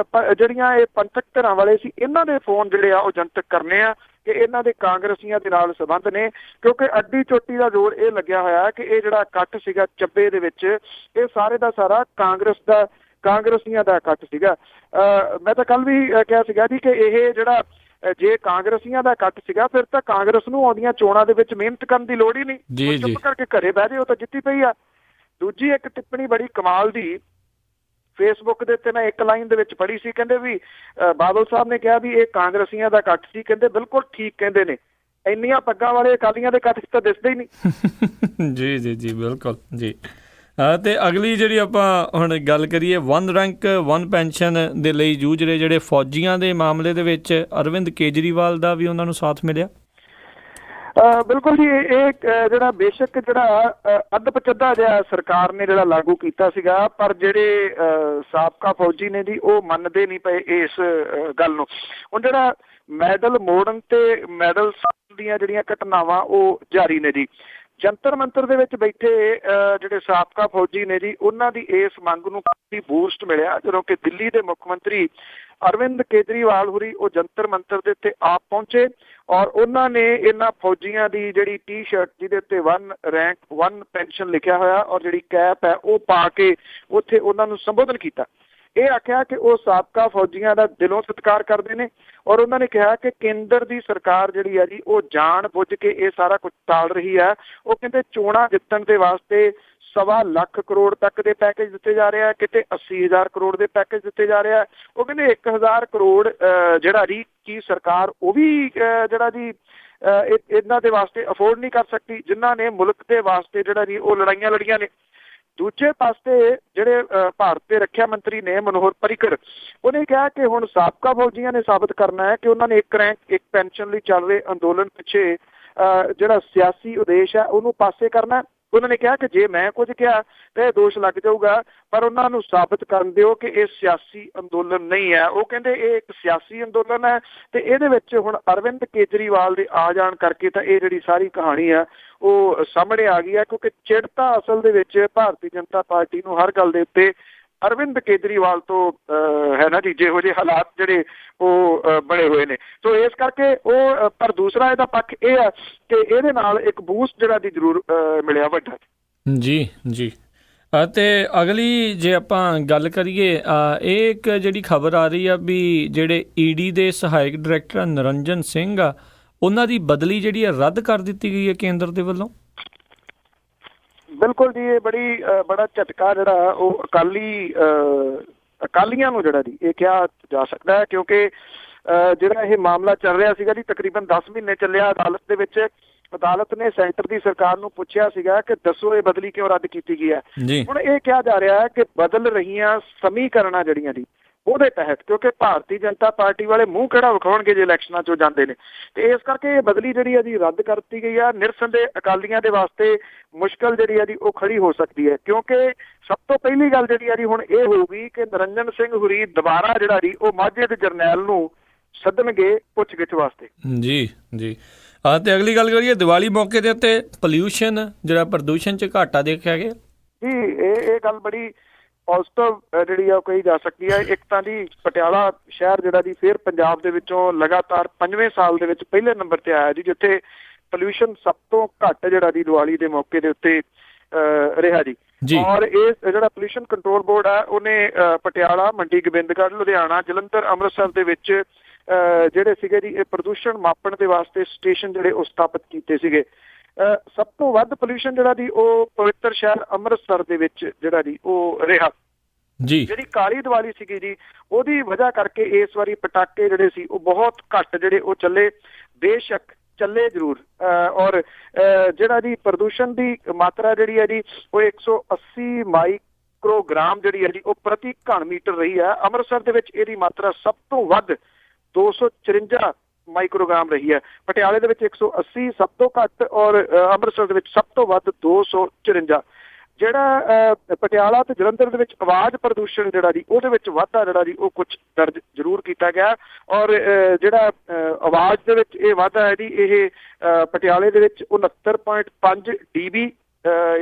ਜਿਹੜੀਆਂ ਇਹ ਪੰਥਕ ਧਿਰਾਂ ਵਾਲੇ ਸੀ, ਇਹਨਾਂ ਦੇ ਫੋਨ ਜਿਹੜੇ ਆ ਉਹ ਜਨਤਕ ਕਰਨੇ ਆ ਕਿ ਇਹਨਾਂ ਦੇ ਕਾਂਗਰਸੀਆਂ ਦੇ ਨਾਲ ਸੰਬੰਧ ਨੇ, ਕਿਉਂਕਿ ਅੱਡੀ ਚੋਟੀ ਦਾ ਜ਼ੋਰ ਇਹ ਲੱਗਿਆ ਹੋਇਆ ਕਿ ਇਹ ਜਿਹੜਾ ਇਕੱਠ ਸੀਗਾ ਚੱਬੇ ਦੇ ਵਿੱਚ, ਇਹ ਸਾਰੇ ਦਾ ਸਾਰਾ ਕਾਂਗਰਸੀਆਂ ਦਾ ਇਕੱਠ ਸੀਗਾ। ਮੈਂ ਤਾਂ ਕੱਲ ਵੀ ਕਿਹਾ ਸੀਗਾ ਜੀ ਕਿ ਇਹ ਜਿਹੜਾ ਜੇ ਕਾਂਗਰਸੀਆਂ ਦਾ ਇਕੱਠ ਸੀਗਾ, ਫਿਰ ਤਾਂ ਕਾਂਗਰਸ ਨੂੰ ਆਉਂਦੀਆਂ ਚੋਣਾਂ ਦੇ ਵਿੱਚ ਮਿਹਨਤ ਕਰਨ ਦੀ ਲੋੜ ਹੀ ਨਹੀਂ, ਚੁੱਪ ਕਰਕੇ ਘਰੇ ਬਹਿ ਜਾਏ, ਉਹ ਤਾਂ ਜਿੱਤੀ ਪਈ ਆ। ਦੂਜੀ ਇੱਕ ਟਿੱਪਣੀ ਬੜੀ ਕਮਾਲ ਦੀ ਫੇਸਬੁੱਕ ਦੇ ਉੱਤੇ ਮੈਂ ਇੱਕ ਲਾਈਨ ਦੇ ਵਿੱਚ ਪੜ੍ਹੀ ਸੀ, ਕਹਿੰਦੇ ਵੀ ਬਾਦਲ ਸਾਹਿਬ ਨੇ ਕਿਹਾ ਵੀ ਇਹ ਕਾਂਗਰਸੀਆਂ ਦਾ ਇਕੱਠ ਸੀ। ਕਹਿੰਦੇ ਬਿਲਕੁਲ ਠੀਕ ਕਹਿੰਦੇ ਨੇ, ਇੰਨੀਆਂ ਪੱਗਾਂ ਵਾਲੇ ਅਕਾਲੀਆਂ ਦੇ ਇਕੱਠ ਤਾਂ ਦਿਸਦੇ ਹੀ ਨਹੀਂ। ਜੀ ਬਿਲਕੁਲ ਜੀ। ਤੇ ਅਗਲੀ ਜਿਹੜੀ ਆਪਾਂ ਹੁਣ ਗੱਲ ਕਰੀਏ, 1 ਰੈਂਕ 1 ਪੈਨਸ਼ਨ ਦੇ ਲਈ ਜੂਝ ਰਹੇ ਜਿਹੜੇ ਫੌਜੀਆਂ ਦੇ ਮਾਮਲੇ ਦੇ ਵਿੱਚ ਅਰਵਿੰਦ ਕੇਜਰੀਵਾਲ ਦਾ ਵੀ ਉਹਨਾਂ ਨੂੰ ਸਾਥ ਮਿਲਿਆ। ਬਿਲਕੁਲ ਜੀ, ਇਹ ਜਿਹੜਾ ਬੇਸ਼ੱਕ ਜਿਹੜਾ ਅੱਧ-ਪਚੱਧਾ ਜਿਹਾ ਸਰਕਾਰ ਨੇ ਜਿਹੜਾ ਲਾਗੂ ਕੀਤਾ ਸੀਗਾ, ਪਰ ਜਿਹੜੇ ਸਾਬਕਾ ਫੌਜੀ ਨੇ ਜੀ ਉਹ ਮੰਨਦੇ ਨਹੀਂ ਪਏ ਇਸ ਗੱਲ ਨੂੰ। ਹੁਣ ਜਿਹੜਾ ਮੈਡਲ ਮੋੜਨ ਤੇ ਮੈਡਲ ਦੀਆਂ ਜਿਹੜੀਆਂ ਘਟਨਾਵਾਂ ਉਹ ਜਾਰੀ ਨੇ ਜੀ। ਜੰਤਰ ਮੰਤਰ ਦੇ ਵਿੱਚ ਬੈਠੇ ਜਿਹੜੇ ਸਾਬਕਾ ਫੌਜੀ ਨੇ ਜੀ, ਉਹਨਾਂ ਦੀ ਇਸ ਮੰਗ ਨੂੰ ਕਾਫੀ ਬੂਸਟ ਮਿਲਿਆ ਜਦੋਂ ਕਿ ਦਿੱਲੀ ਦੇ ਮੁੱਖ ਮੰਤਰੀ ਅਰਵਿੰਦ ਕੇਜਰੀਵਾਲ ਹੋਰੀ ਉਹ ਜੰਤਰ ਮੰਤਰ ਦੇ ਉੱਤੇ ਆਪ ਪਹੁੰਚੇ ਔਰ ਉਹਨਾਂ ਨੇ ਇਹਨਾਂ ਫੌਜੀਆਂ ਦੀ ਜਿਹੜੀ ਟੀ-ਸ਼ਰਟ ਜਿਹਦੇ ਉੱਤੇ 1 ਰੈਂਕ 1 ਪੈਨਸ਼ਨ ਲਿਖਿਆ ਹੋਇਆ ਔਰ ਜਿਹੜੀ ਕੈਪ ਹੈ ਉਹ ਪਾ ਕੇ ਉੱਥੇ ਉਹਨਾਂ ਨੂੰ ਸੰਬੋਧਨ ਕੀਤਾ। ਇਹ ਆਖਿਆ ਕਿ ਉਹ ਸਾਬਕਾ ਫੌਜੀਆਂ ਦਾ ਦਿਲੋਂ ਸਤਿਕਾਰ ਕਰਦੇ ਨੇ ਔਰ ਉਹਨਾਂ ਨੇ ਕਿਹਾ ਕਿ ਕੇਂਦਰ ਦੀ ਸਰਕਾਰ ਜਿਹੜੀ ਆ ਜੀ ਉਹ ਜਾਣ ਬੁੱਝ ਕੇ ਇਹ ਸਾਰਾ ਕੁਝ ਟਾਲ ਰਹੀ ਹੈ। ਉਹ ਕਹਿੰਦੇ ਚੋਣਾਂ ਜਿੱਤਣ ਦੇ ਵਾਸਤੇ 1.25 ਲੱਖ ਕਰੋੜ ਤੱਕ ਦੇ ਪੈਕੇਜ ਦਿੱਤੇ ਜਾ ਰਹੇ ਆ, ਕਿਤੇ 80,000 ਕਰੋੜ ਦੇ ਪੈਕੇਜ ਦਿੱਤੇ ਜਾ ਰਹੇ ਆ। ਉਹ ਕਹਿੰਦੇ 1,000 ਕਰੋੜ ਜਿਹੜਾ ਜੀ ਕੀ ਸਰਕਾਰ ਉਹ ਵੀ ਜਿਹੜਾ ਜੀ ਇਹਨਾਂ ਦੇ ਵਾਸਤੇ ਅਫੋਰਡ ਨਹੀਂ ਕਰ ਸਕਦੀ, ਜਿਨ੍ਹਾਂ ਨੇ ਮੁਲਕ ਦੇ ਵਾਸਤੇ ਜਿਹੜਾ ਜੀ ਉਹ ਲੜਾਈਆਂ ਲੜੀਆਂ ਨੇ। ਦੂਜੇ ਪਾਸੇ ਜਿਹੜੇ ਭਾਰਤ ਦੇ ਰੱਖਿਆ ਮੰਤਰੀ ਨੇ ਮਨੋਹਰ ਪਰਿਕਰ, ਉਹਨੇ ਕਿਹਾ ਕਿ ਹੁਣ ਸਾਬਕਾ ਫੌਜੀਆਂ ਨੇ ਸਾਬਤ ਕਰਨਾ ਹੈ ਕਿ ਉਹਨਾਂ ਨੇ 1 ਰੈਂਕ 1 ਪੈਨਸ਼ਨ ਲਈ ਚੱਲ ਰਹੇ ਅੰਦੋਲਨ ਪਿੱਛੇ ਜਿਹੜਾ ਸਿਆਸੀ ਉਦੇਸ਼ ਹੈ ਉਹਨੂੰ ਪਾਸੇ ਕਰਨਾ। ਉਹਨਾਂ ਨੇ ਕਿਹਾ ਕਿ ਜੇ ਮੈਂ ਕੁਝ ਕਿਹਾ ਤਾਂ ਇਹ ਦੋਸ਼ ਲੱਗ ਜਾਊਗਾ, ਪਰ ਉਹਨਾਂ ਨੂੰ ਸਾਬਤ ਕਰਨ ਦਿਓ ਕਿ ਇਹ ਸਿਆਸੀ ਅੰਦੋਲਨ ਨਹੀਂ ਹੈ। ਉਹ ਕਹਿੰਦੇ ਇਹ ਇੱਕ ਸਿਆਸੀ ਅੰਦੋਲਨ ਹੈ ਤੇ ਇਹਦੇ ਵਿੱਚ ਹੁਣ ਅਰਵਿੰਦ ਕੇਜਰੀਵਾਲ ਦੇ ਆ ਜਾਣ ਕਰਕੇ ਤਾਂ ਇਹ ਜਿਹੜੀ ਸਾਰੀ ਕਹਾਣੀ ਆ ਉਹ ਸਾਹਮਣੇ ਆ ਗਈ ਹੈ, ਕਿਉਂਕਿ ਚਿੜਤਾ ਅਸਲ ਦੇ ਵਿੱਚ ਭਾਰਤੀ ਜਨਤਾ ਪਾਰਟੀ ਨੂੰ ਹਰ ਗੱਲ ਦੇ ਉੱਤੇ ਅਰਵਿੰਦ ਕੇਜਰੀਵਾਲ ਤੋਂ ਹੈ ਨਾ ਜੀ, ਜਿਹੋ ਜਿਹੇ ਹਾਲਾਤ ਜਿਹੜੇ ਉਹ ਬਣੇ ਹੋਏ ਨੇ। ਸੋ ਇਸ ਕਰਕੇ ਉਹ ਪਰ ਦੂਸਰਾ ਇਹਦਾ ਪੱਖ ਇਹ ਆ ਕਿ ਇਹਦੇ ਨਾਲ ਇੱਕ ਬੂਸਟ ਜਿਹੜਾ ਦੀ ਜ਼ਰੂਰ ਮਿਲਿਆ ਵੱਡਾ। ਜੀ ਅਤੇ ਅਗਲੀ ਜੇ ਆਪਾਂ ਗੱਲ ਕਰੀਏ, ਇਹ ਇੱਕ ਜਿਹੜੀ ਖਬਰ ਆ ਰਹੀ ਆ ਵੀ ਜਿਹੜੇ ਈਡੀ ਦੇ ਸਹਾਇਕ ਡਾਇਰੈਕਟਰ ਨਿਰੰਜਨ ਸਿੰਘ ਆ, ਉਹਨਾਂ ਦੀ ਬਦਲੀ ਜਿਹੜੀ ਆ ਰੱਦ ਕਰ ਦਿੱਤੀ ਗਈ ਹੈ ਕੇਂਦਰ ਦੇ ਵੱਲੋਂ। ਬਿਲਕੁਲ ਜੀ, ਇਹ ਬੜਾ ਝਟਕਾ ਜਿਹੜਾ ਉਹ ਅਕਾਲੀਆਂ ਨੂੰ ਜਿਹੜਾ ਜੀ ਇਹ ਕਿਹਾ ਜਾ ਸਕਦਾ ਹੈ, ਕਿਉਂਕਿ ਜਿਹੜਾ ਇਹ ਮਾਮਲਾ ਚੱਲ ਰਿਹਾ ਸੀਗਾ ਜੀ ਤਕਰੀਬਨ 10 ਮਹੀਨੇ ਚੱਲਿਆ ਅਦਾਲਤ ਦੇ ਵਿੱਚ। ਅਦਾਲਤ ਨੇ ਸੈਂਟਰ ਦੀ ਸਰਕਾਰ ਨੂੰ ਪੁੱਛਿਆ ਸੀਗਾ ਕਿ ਦੱਸੋ ਇਹ ਬਦਲੀ ਕਿਉਂ ਰੱਦ ਕੀਤੀ ਗਈ ਹੈ। ਹੁਣ ਇਹ ਕਿਹਾ ਜਾ ਰਿਹਾ ਹੈ ਕਿ ਬਦਲ ਰਹੀਆਂ ਸਮੀਕਰਨਾਂ ਜਿਹੜੀਆਂ ਜੀ ਉਹਦੇ ਤਹਿਤ, ਕਿਉਂਕਿ ਭਾਰਤੀ ਜਨਤਾ ਪਾਰਟੀ ਵਾਲੇ ਮੂੰਹ ਕਿਹੜਾ ਵਿਖਾਉਣਗੇ ਜੇ ਇਲੈਕਸ਼ਨਾਂ 'ਚੋਂ ਜਾਂਦੇ ਨੇ, ਤੇ ਇਸ ਕਰਕੇ ਇਹ ਬਦਲੀ ਜਿਹੜੀ ਆ ਜੀ ਰੱਦ ਕਰ ਦਿੱਤੀ ਗਈ ਆ। ਨਿਰਸੰਦੇਹ ਅਕਾਲੀਆਂ ਦੇ ਵਾਸਤੇ ਮੁਸ਼ਕਲ ਜਿਹੜੀ ਆ ਜੀ ਉਹ ਖੜੀ ਹੋ ਸਕਦੀ ਹੈ, ਕਿਉਂਕਿ ਸਭ ਤੋਂ ਪਹਿਲੀ ਗੱਲ ਜਿਹੜੀ ਆ ਜੀ ਹੁਣ ਇਹ ਹੋਊਗੀ ਕਿ ਨਿਰੰਜਨ ਸਿੰਘ ਹੁਰੀ ਦੁਬਾਰਾ ਜਿਹੜਾ ਜੀ ਉਹ ਮਾਝੇ ਦੇ ਜਰਨੈਲ ਨੂੰ ਸੱਦਣਗੇ ਪੁੱਛਗਿੱਛ ਵਾਸਤੇ। ਜੀ ਤੇ ਅਗਲੀ ਗੱਲ ਕਰੀਏ, ਦੀਵਾਲੀ ਮੌਕੇ ਦੇ ਉੱਤੇ ਪੋਲਿਊਸ਼ਨ ਜਿਹੜਾ ਪ੍ਰਦੂਸ਼ਣ 'ਚ ਘਾਟਾ ਦੇਖਿਆ ਗਿਆ ਜੀ। ਇਹ ਗੱਲ ਬੜੀ ਪੋਜ਼ਿਟਿਵ ਜਿਹੜੀ ਆ ਉਹ ਕਹੀ ਜਾ ਸਕਦੀ ਹੈ। ਇੱਕ ਤਾਂ ਜੀ ਪਟਿਆਲਾ ਸ਼ਹਿਰ ਜਿਹੜਾ ਜੀ ਫਿਰ ਪੰਜਾਬ ਦੇ ਵਿੱਚੋਂ ਲਗਾਤਾਰ 5ਵੇਂ ਸਾਲ ਦੇ ਵਿੱਚ ਪਹਿਲੇ ਨੰਬਰ ਤੇ ਆਇਆ ਜੀ, ਜਿੱਥੇ ਪੋਲਿਊਸ਼ਨ ਸਭ ਤੋਂ ਘੱਟ ਜਿਹੜਾ ਜੀ ਦੀਵਾਲੀ ਦੇ ਮੌਕੇ ਦੇ ਉੱਤੇ ਰਿਹਾ ਜੀ। ਔਰ ਇਹ ਜਿਹੜਾ ਪੋਲਿਊਸ਼ਨ ਕੰਟਰੋਲ ਬੋਰਡ ਹੈ ਉਹਨੇ ਪਟਿਆਲਾ, ਮੰਡੀ ਗੋਬਿੰਦਗੜ੍ਹ, ਲੁਧਿਆਣਾ, ਜਲੰਧਰ, ਅੰਮ੍ਰਿਤਸਰ ਦੇ ਵਿੱਚ ਜਿਹੜੇ ਸੀਗੇ ਜੀ ਇਹ ਪ੍ਰਦੂਸ਼ਣ ਮਾਪਣ ਦੇ ਵਾਸਤੇ ਸਟੇਸ਼ਨ ਜਿਹੜੇ ਉਹ ਸਥਾਪਿਤ ਕੀਤੇ ਸੀਗੇ। ਸਭ ਤੋਂ ਵੱਧ ਪੋਲਿਊਸ਼ਨ ਜਿਹੜਾ ਜੀ ਉਹ ਪਵਿੱਤਰ ਸ਼ਹਿਰ ਅੰਮ੍ਰਿਤਸਰ ਦੇ ਵਿੱਚ ਜਿਹੜਾ ਜੀ ਉਹ ਰਿਹਾ ਜੀ। ਜਿਹੜੀ ਕਾਲੀ ਦੀਵਾਲੀ ਸੀਗੀ ਜੀ ਉਹਦੀ ਵਜ੍ਹਾ ਕਰਕੇ ਇਸ ਵਾਰੀ ਪਟਾਕੇ ਜਿਹੜੇ ਸੀ ਉਹ ਬਹੁਤ ਘੱਟ ਜਿਹੜੇ ਉਹ ਚੱਲੇ, ਬੇਸ਼ੱਕ ਚੱਲੇ ਜ਼ਰੂਰ। ਔਰ ਜਿਹੜਾ ਜੀ ਪ੍ਰਦੂਸ਼ਣ ਦੀ ਮਾਤਰਾ ਜਿਹੜੀ ਹੈ ਜੀ ਉਹ 180 ਮਾਈਕਰੋਗ੍ਰਾਮ ਜਿਹੜੀ ਹੈ ਜੀ ਉਹ ਪ੍ਰਤੀ ਘਣ ਮੀਟਰ ਰਹੀ ਹੈ। ਅੰਮ੍ਰਿਤਸਰ ਦੇ ਵਿੱਚ ਇਹਦੀ ਮਾਤਰਾ ਸਭ ਤੋਂ ਵੱਧ 254 ਮਾਈਕਰੋਗ੍ਰਾਮ ਰਹੀ ਹੈ। ਪਟਿਆਲੇ ਦੇ ਵਿੱਚ 180 ਸਭ ਤੋਂ ਘੱਟ ਔਰ ਅੰਮ੍ਰਿਤਸਰ ਦੇ ਵਿੱਚ ਸਭ ਤੋਂ ਵੱਧ 254। ਜਿਹੜਾ ਪਟਿਆਲਾ ਤੇ ਜਲੰਧਰ ਦੇ ਵਿੱਚ ਆਵਾਜ਼ ਪ੍ਰਦੂਸ਼ਣ ਜਿਹੜਾ ਜੀ ਉਹਦੇ ਵਿੱਚ ਵਾਧਾ ਜਿਹੜਾ ਜੀ ਉਹ ਕੁਝ ਦਰਜ ਜ਼ਰੂਰ ਕੀਤਾ ਗਿਆ। ਔਰ ਜਿਹੜਾ ਆਵਾਜ਼ ਦੇ ਵਿੱਚ ਇਹ ਵਾਧਾ ਹੈ ਜੀ ਇਹ ਪਟਿਆਲੇ ਦੇ ਵਿੱਚ 69.5 dB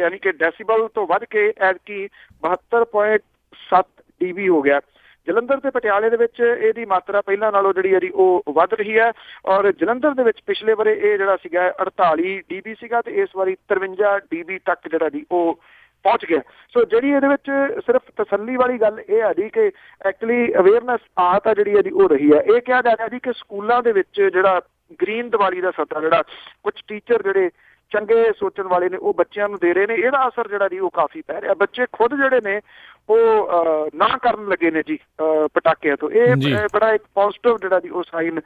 ਯਾਨੀ ਕਿ ਡੈਸੀਬਲ ਤੋਂ ਵੱਧ ਕੇ ਐਤਕੀ 72.7 dB ਹੋ ਗਿਆ। ਜਲੰਧਰ ਤੇ ਪਟਿਆਲੇ ਦੇ ਵਿੱਚ ਇਹਦੀ ਮਾਤਰਾ ਪਹਿਲਾਂ ਨਾਲੋਂ ਜਿਹੜੀ ਹੈ ਜੀ ਉਹ ਵੱਧ ਰਹੀ ਹੈ। ਔਰ ਜਲੰਧਰ ਦੇ ਵਿੱਚ ਪਿਛਲੇ ਵਾਰੇ ਇਹ ਜਿਹੜਾ ਸੀਗਾ 48 dB ਸੀਗਾ ਤੇ ਇਸ ਵਾਰੀ 53 dB ਤੱਕ ਜਿਹੜਾ ਜੀ ਉਹ ਪਹੁੰਚ ਗਿਆ। ਸੋ ਜਿਹੜੀ ਇਹਦੇ ਵਿੱਚ ਸਿਰਫ ਤਸੱਲੀ ਵਾਲੀ ਗੱਲ ਇਹ ਹੈ ਜੀ ਕਿ ਐਕਚੁਅਲੀ ਅਵੇਅਰਨੈਸ ਆ ਤਾਂ ਜਿਹੜੀ ਹੈ ਜੀ ਉਹ ਰਹੀ ਹੈ। ਇਹ ਕਿਹਾ ਜਾ ਰਿਹਾ ਜੀ ਕਿ ਸਕੂਲਾਂ ਦੇ ਵਿੱਚ ਜਿਹੜਾ ਗ੍ਰੀਨ ਦੀਵਾਲੀ ਦਾ ਸੱਦਾ ਜਿਹੜਾ ਕੁਝ ਟੀਚਰ ਜਿਹੜੇ ਚੰਗੇ ਸੋਚਣ ਵਾਲੇ ਨੇ ਉਹ ਬੱਚਿਆਂ ਨੂੰ ਦੇ ਰਹੇ ਨੇ, ਇਹਦਾ ਅਸਰ ਜਿਹੜਾ ਜੀ ਉਹ ਕਾਫੀ ਪੈ ਰਿਹਾ। ਬੱਚੇ ਖੁਦ ਜਿਹੜੇ ਨੇ ਉਹ ਨਾ ਕਰਨ ਲੱਗੇ ਨੇ ਜੀ ਪਟਾਕਿਆਂ ਤੋਂ। ਇਹ ਬੜਾ ਇੱਕ ਪੋਜ਼ਿਟਿਵ ਜਿਹੜਾ ਜੀ ਉਹ ਸਾਈਨ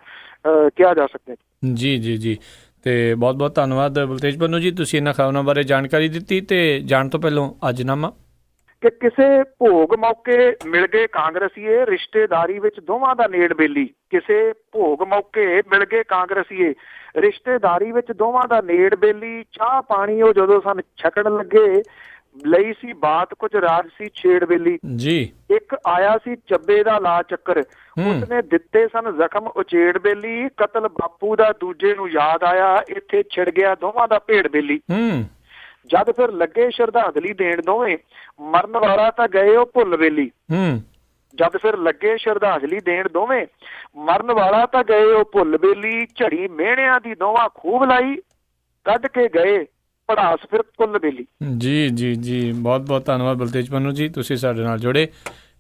ਕਿਹਾ ਜਾ ਸਕਦਾ ਜੀ। ਜੀ ਜੀ ਤੇ ਬਹੁਤ ਬਹੁਤ ਧੰਨਵਾਦ ਬਲਤੇਜ ਪੰਨੂ ਜੀ, ਤੁਸੀਂ ਇਹਨਾਂ ਖਬਰਾਂ ਬਾਰੇ ਜਾਣਕਾਰੀ ਦਿੱਤੀ। ਤੇ ਜਾਣ ਤੋਂ ਪਹਿਲਾਂ ਅੱਜਨਾਮਾ ਕਿ ਕਿਸੇ ਭੋਗ ਮੌਕੇ ਮਿਲ ਗਏ ਕਾਂਗਰਸੀਏ, ਰਿਸ਼ਤੇਦਾਰੀ ਵਿੱਚ ਦੋਵਾਂ ਦਾ ਨੇੜ ਬੇਲੀ। ਕਿਸੇ ਭੋਗ ਮੌਕੇ ਮਿਲ ਗਏ ਕਾਂਗਰਸੀਏ, ਰਿਸ਼ਤੇਦਾਰੀ ਵਿੱਚ ਦੋਵਾਂ ਦਾ ਨੇੜ ਬੇਲੀ। ਚਾਹ ਪਾਣੀ ਉਹ ਜਦੋਂ ਸਾਨੂੰ ਛਕਣ ਲੱਗੇ, ਲਈ ਸੀ ਬਾਤ ਕੁਝ ਰਾਜ ਸੀ ਛੇੜ ਬੇਲੀ ਜੀ। ਇੱਕ ਆਇਆ ਸੀ ਚੱਬੇ ਦਾ ਲਾ ਚੱਕਰ, ਉਸਨੇ ਦਿੱਤੇ ਸਨ ਜ਼ਖਮ ਉਚੇੜ ਬੇਲੀ। ਕਤਲ ਬਾਪੂ ਦਾ ਦੂਜੇ ਨੂੰ ਯਾਦ ਆਇਆ, ਇੱਥੇ ਛਿੜ ਗਿਆ ਦੋਵਾਂ ਦਾ ਭੇੜ ਬੇਲੀ। ਜਦ ਫਿਰ ਲੱਗੇ ਸ਼ਰਧਾਂਜਲੀ ਦੇਣ ਦੋਵੇਂ, ਮਰਨ ਵਾਲਾ ਤਾਂ ਗਏ ਉਹ ਭੁੱਲ ਬੇਲੀ। ਜਦ ਫਿਰ ਲੱਗੇ ਸ਼ਰਧਾਂਜਲੀ ਦੇਣ ਦੋਵੇਂ, ਮਰਨ ਵਾਲਾ ਤਾਂ ਗਏ ਉਹ ਭੁੱਲ ਬੇਲੀ। ਝੜੀ ਮਿਹਣਿਆਂ ਦੀ ਦੋਵਾਂ ਖੂਬ ਲਾਈ, ਕੱਢ ਕੇ ਗਏ ਪੜਾਸ ਫਿਰ ਕੁੱਲ ਬੇਲੀ। ਜੀ ਜੀ ਜੀ ਬਹੁਤ ਬਹੁਤ ਧੰਨਵਾਦ ਬਲਤੇਜ ਪੰਨੂ ਜੀ, ਤੁਸੀਂ ਸਾਡੇ ਨਾਲ ਜੁੜੇ,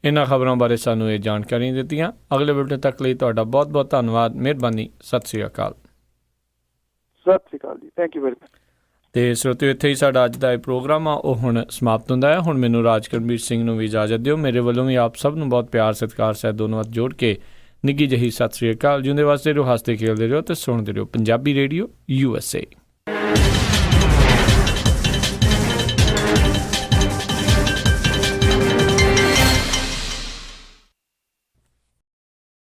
ਇਹਨਾਂ ਖਬਰਾਂ ਬਾਰੇ ਸਾਨੂੰ ਇਹ ਜਾਣਕਾਰੀਆਂ ਦਿੱਤੀਆਂ। ਅਗਲੇ ਬੁਲੇਟਿਨ ਤੱਕ ਲਈ ਤੁਹਾਡਾ ਬਹੁਤ ਬਹੁਤ ਧੰਨਵਾਦ, ਮਿਹਰਬਾਨੀ, ਸਤਿ ਸ਼੍ਰੀ ਅਕਾਲ। ਸਤਿ ਸ਼੍ਰੀ ਅਕਾਲ ਜੀ, ਥੈਂਕ ਯੂ ਵੈਰੀ ਮਚ। ਤੇ ਸਰੋਤਿਓ, ਇੱਥੇ ਹੀ ਸਾਡਾ ਅੱਜ ਦਾ ਇਹ ਪ੍ਰੋਗਰਾਮ ਆ ਉਹ ਹੁਣ ਸਮਾਪਤ ਹੁੰਦਾ ਹੈ। ਹੁਣ ਮੈਨੂੰ ਰਾਜਕਰਮਵੀਰ ਸਿੰਘ ਨੂੰ ਵੀ ਇਜਾਜ਼ਤ ਦਿਓ। ਮੇਰੇ ਵੱਲੋਂ ਵੀ ਆਪ ਸਭ ਨੂੰ ਬਹੁਤ ਪਿਆਰ ਸਤਿਕਾਰ ਸਹਿਤ ਦੋਨੋਂ ਹੱਥ ਜੋੜ ਕੇ ਨਿੱਘੀ ਜਿਹੀ ਸਤਿ ਸ਼੍ਰੀ ਅਕਾਲ। ਜਿਉਂਦੇ ਵਾਸਤੇ ਰਹੋ, ਹੱਸਦੇ ਖੇਡਦੇ ਰਹੋ ਤੇ ਸੁਣਦੇ ਰਹੋ ਪੰਜਾਬੀ ਰੇਡੀਓ USA।